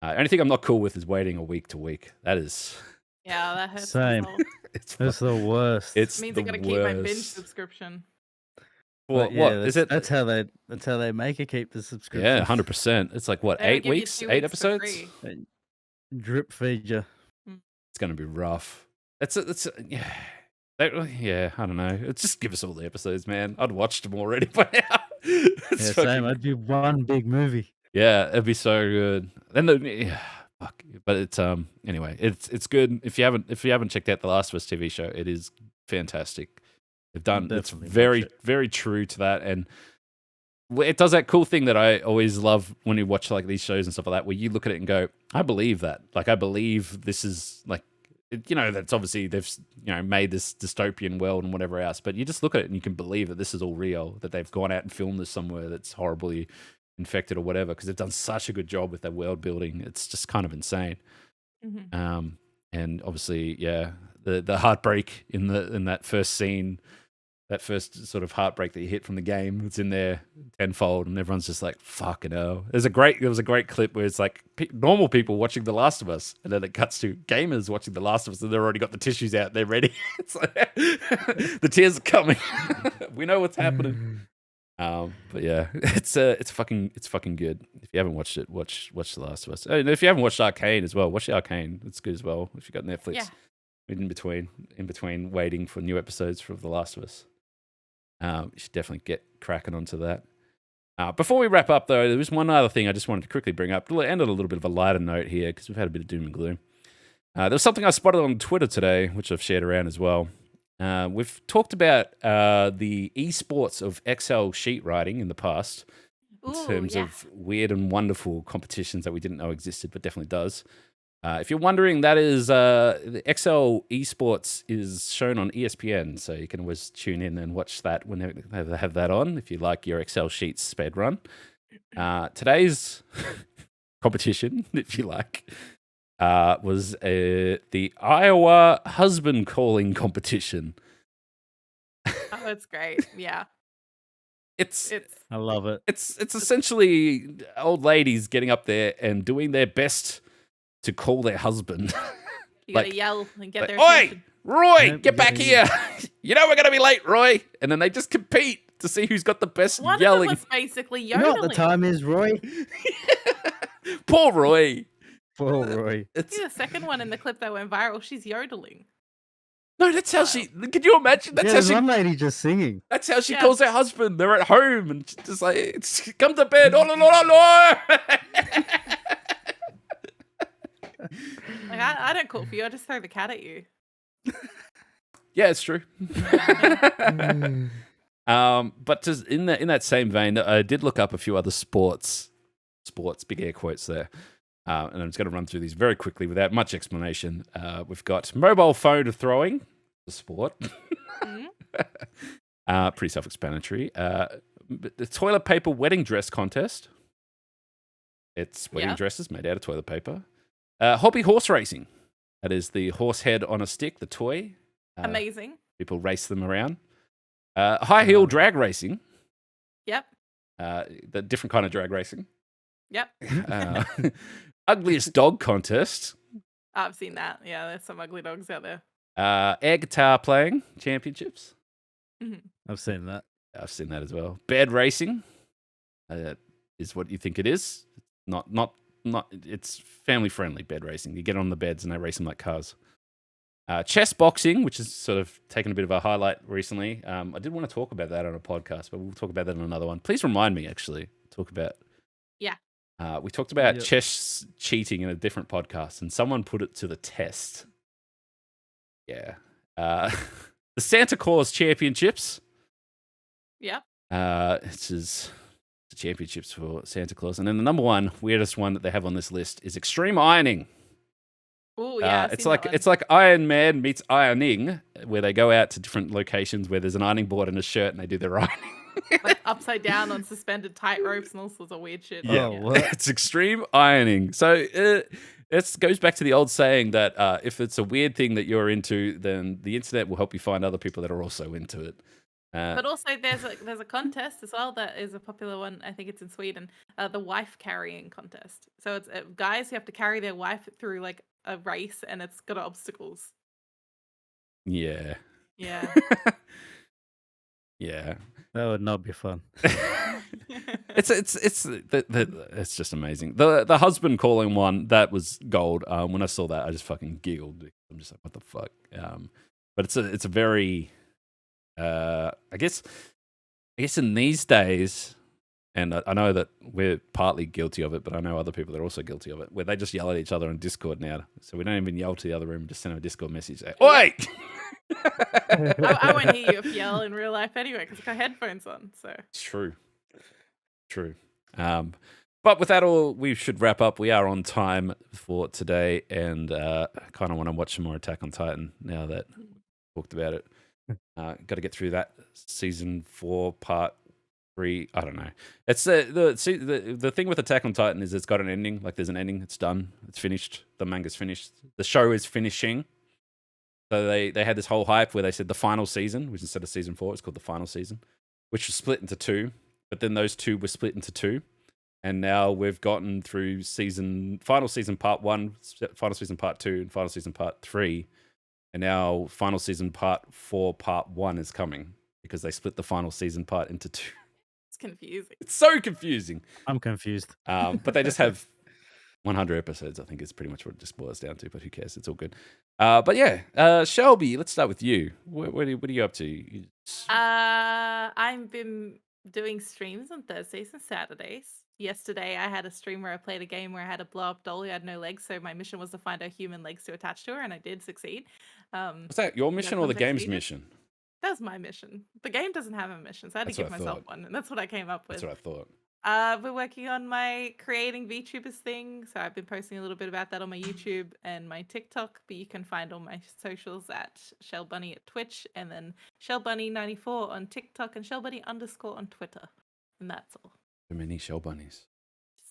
Only thing I'm not cool with is waiting a week to week. That is, Yeah, that hurts. Same. it's the worst. It's means the I gotta keep my binge worst. subscription. What is it? That's how they make it, keep the subscription. Yeah, 100%. It's like what, They 8 give you weeks, 2 8 weeks for episodes. free. Drip feed you. It's gonna be rough. Yeah. Yeah, I don't know. It's just give us all the episodes, man. I'd watched them already by now. Yeah, same. I'd do one big movie. Yeah, it'd be so good. Fuck. But it's anyway, it's good. If you haven't checked out the Last of Us TV show, it is fantastic. They've done it's very very true to that, and it does that cool thing that I always love when you watch like these shows and stuff like that, where you look at it and go, I believe that. Like, I believe this is like, that's obviously they've made this dystopian world and whatever else, but you just look at it and you can believe that this is all real, that they've gone out and filmed this somewhere that's horribly infected or whatever, because they've done such a good job with their world building. It's just kind of insane. Mm-hmm. And obviously, yeah, the heartbreak in that first scene, that first sort of heartbreak that you hit from the game, it's in there tenfold, and everyone's just like, fucking hell. There was a great clip where it's like normal people watching The Last of Us, and then it cuts to gamers watching The Last of Us, and they've already got the tissues out, they're ready. It's like, the tears are coming. We know what's happening. But yeah, it's fucking good. If you haven't watched it, watch The Last of Us. And if you haven't watched Arcane as well, watch Arcane. It's good as well. If you got Netflix, Yeah. in between waiting for new episodes for The Last of Us. You should definitely get cracking onto that. Before we wrap up, though, there was one other thing I just wanted to quickly bring up. To end on a little bit of a lighter note here, because we've had a bit of doom and gloom. There was something I spotted on Twitter today, which I've shared around as well. We've talked about the esports of XL sheet writing in the past in Ooh, terms yeah. of weird and wonderful competitions that we didn't know existed, but definitely does. If you're wondering, that is the XL esports is shown on ESPN, so you can always tune in and watch that whenever they have that on if you like your Excel sheets sped run. Today's competition, if you like, was the Iowa husband calling competition. Oh, it's great. Yeah. It's I love it. it's essentially old ladies getting up there and doing their best to call their husband. You gotta Like- yell and get their Oi, attention. Roy, Yep, get back yeah. here! You know we're gonna be late, Roy. And then they just compete to see who's got the best One yelling. of them was basically You know yodeling. what the time is, Roy? Poor Roy. Poor Roy. It's See the second one in the clip that went viral. She's yodeling. no, that's how she. Can you imagine? That's Yeah, how there's she. one lady just singing. That's how she Yeah. calls her husband. They're at home and she's just like, come to bed. Oh no no no no! Like I don't call for you. I just throw the cat at you. Yeah, it's true. But just in that same vein, I did look up a few other sports, big air quotes there, and I'm just going to run through these very quickly without much explanation. We've got mobile phone throwing, the sport, Mhm. pretty self-explanatory. The toilet paper wedding dress contest. It's wedding Yeah. dresses made out of toilet paper. Hobby horse racing. That is the horse head on a stick, the toy. Amazing. People race them around. High heel drag racing. Yep. The different kind of drag racing. Yep. Ugliest dog contest. I've seen that. Yeah, there's some ugly dogs out there. Air guitar playing championships. I've seen that. I've seen that as well. Bed racing is what you think it is. Not. It's family friendly bed racing. You get on the beds and they race them like cars. Chess boxing, which has sort of taken a bit of a highlight recently. I did want to talk about that on a podcast, but we'll talk about that on another one. Please remind me, actually, talk about. Yeah. We talked about Yep. chess cheating in a different podcast, and someone put it to the test. Yeah. The Santa Claus Championships. Yep. It's the championships for Santa Claus. And then the number one, weirdest one that they have on this list is extreme ironing. Oh yeah. I've It's seen like that one. it's like Iron Man meets ironing, where they go out to different locations where there's an ironing board and a shirt, and they do their ironing. like upside down on suspended tight ropes and all sorts of weird shit. Yeah. Oh, what? It's extreme ironing. So it goes back to the old saying that if it's a weird thing that you're into, then the internet will help you find other people that are also into it. But also, there's a contest as well that is a popular one. I think it's in Sweden. The wife carrying contest. So it's guys who have to carry their wife through like a race, and it's got obstacles. Yeah. Yeah. Yeah. That would not be fun. It's just amazing. The husband calling one, that was gold. When I saw that, I just fucking giggled. I'm just like, what the fuck? But it's a very I guess in these days, and I know that we're partly guilty of it, but I know other people that are also guilty of it, where they just yell at each other on Discord now. So we don't even yell to the other room, just send them a Discord message. Say, oi! I won't hear you if you yell in real life anyway because I've got headphones on. So It's true. But with that all, we should wrap up. We are on time for today, and kind of want to watch some more Attack on Titan now that we talked about it. Got to get through that season 4, part 3. I don't know. It's the thing with Attack on Titan is it's got an ending. Like there's an ending. It's done. It's finished. The manga's finished. The show is finishing. So they had this whole hype where they said the final season, which instead of season 4, it's called the final season, which was split into 2. But then those 2 were split into 2. And now we've gotten through final season part 1, final season part 2, and final season part 3. And now final season part 4, part 1 is coming because they split the final season part into 2. it's confusing. It's so confusing. I'm confused. But they just have 100 episodes, I think is pretty much what it just boils down to, but who cares? It's all good. But yeah, Shelby, let's start with you. What are you up to? I've been doing streams on Thursdays and Saturdays. Yesterday, I had a stream where I played a game where I had a blow up doll who had no legs. So my mission was to find her human legs to attach to her, and I did succeed. Was that your mission or the context game's needed. mission? That was my mission. The game doesn't have a mission, so I had That's to what give I myself thought. one, and that's what I came up with. That's what I thought. We're working on my creating VTubers thing, so I've been posting a little bit about that on my YouTube and my TikTok, but you can find all my socials at ShellBunny at Twitch, and then ShellBunny94 on TikTok, and ShellBunny_ on Twitter. And that's all. So many shell bunnies.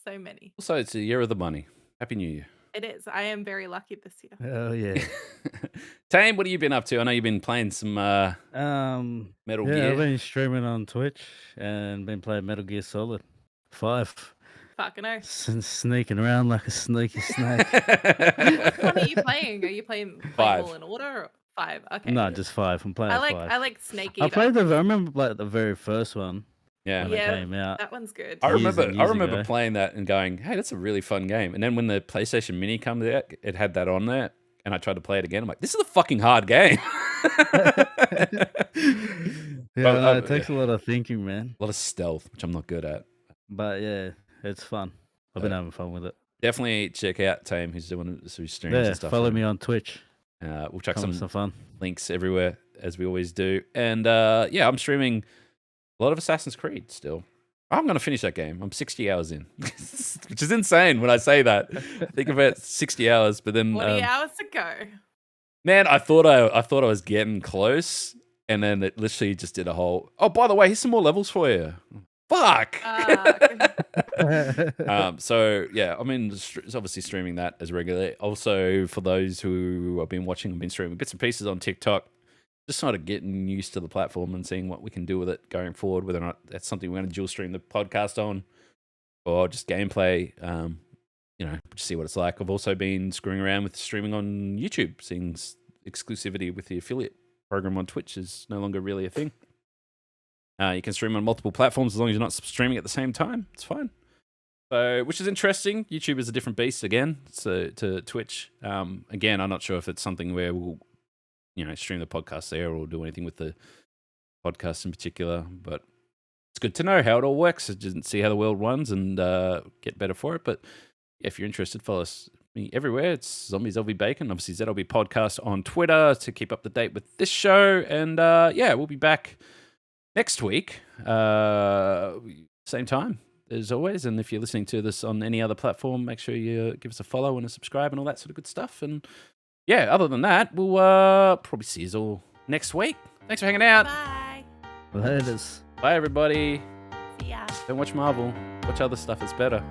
So many. Also, it's the year of the bunny. Happy New Year. It is. I am very lucky this year. Oh yeah. Tame, what have you been up to? I know you've been playing some Metal Yeah, Gear. I've been streaming on Twitch and been playing Metal Gear Solid 5. Fucking no. Sneaking around like a sneaky snake. What are you playing? Are you playing 5. all in order? Or 5. Okay. No, just 5. I'm playing I 5. like Snake I Eater. played I remember like the very first one Yeah. when Yeah, it came out. that one's good. I Years remember and I years remember ago. playing that and going, hey, that's a really fun game. And then when the PlayStation Mini comes out, it had that on there. And I tried to play it again. I'm like, this is a fucking hard game. Yeah, But, no, it takes a lot of thinking, man. A lot of stealth, which I'm not good at. But yeah, it's fun. I've been having fun with it. Definitely check out Tame, who's doing some streams Yeah, and stuff. follow and, me on Twitch. We'll chuck Come with some some fun. links everywhere, as we always do. And yeah, I'm streaming a lot of Assassin's Creed still. I'm going to finish that game. I'm 60 hours in, which is insane when I say that. Think about 60 hours, but then 40 hours to go. man, I thought I was getting close, and then it literally just did a whole. Oh, by the way, here's some more levels for you. Fuck. So yeah, I mean, it's obviously streaming that as regular. Also, for those who have been watching, I've been streaming bits and pieces on TikTok. Just sort of getting used to the platform and seeing what we can do with it going forward. Whether or not that's something we're going to dual stream the podcast on, or just gameplay. You know, just see what it's like. I've also been screwing around with streaming on YouTube, seeing exclusivity with the affiliate program on Twitch is no longer really a thing. You can stream on multiple platforms as long as you're not streaming at the same time. It's fine. So, which is interesting. YouTube is a different beast again to Twitch. Again, I'm not sure if it's something where we'll, stream the podcast there or do anything with the podcast in particular. But it's good to know how it all works. I didn't see how the world runs and get better for it. But if you're interested, follow me everywhere. It's Zombies LV Bacon. Obviously, ZLB Podcast on Twitter to keep up to date with this show. And yeah, we'll be back next week, same time as always. And if you're listening to this on any other platform, make sure you give us a follow and a subscribe and all that sort of good stuff. And yeah, other than that, we'll probably see you all next week. Thanks for hanging out. Bye. Laters. Bye, everybody. See ya. Don't watch Marvel. Watch other stuff that's better.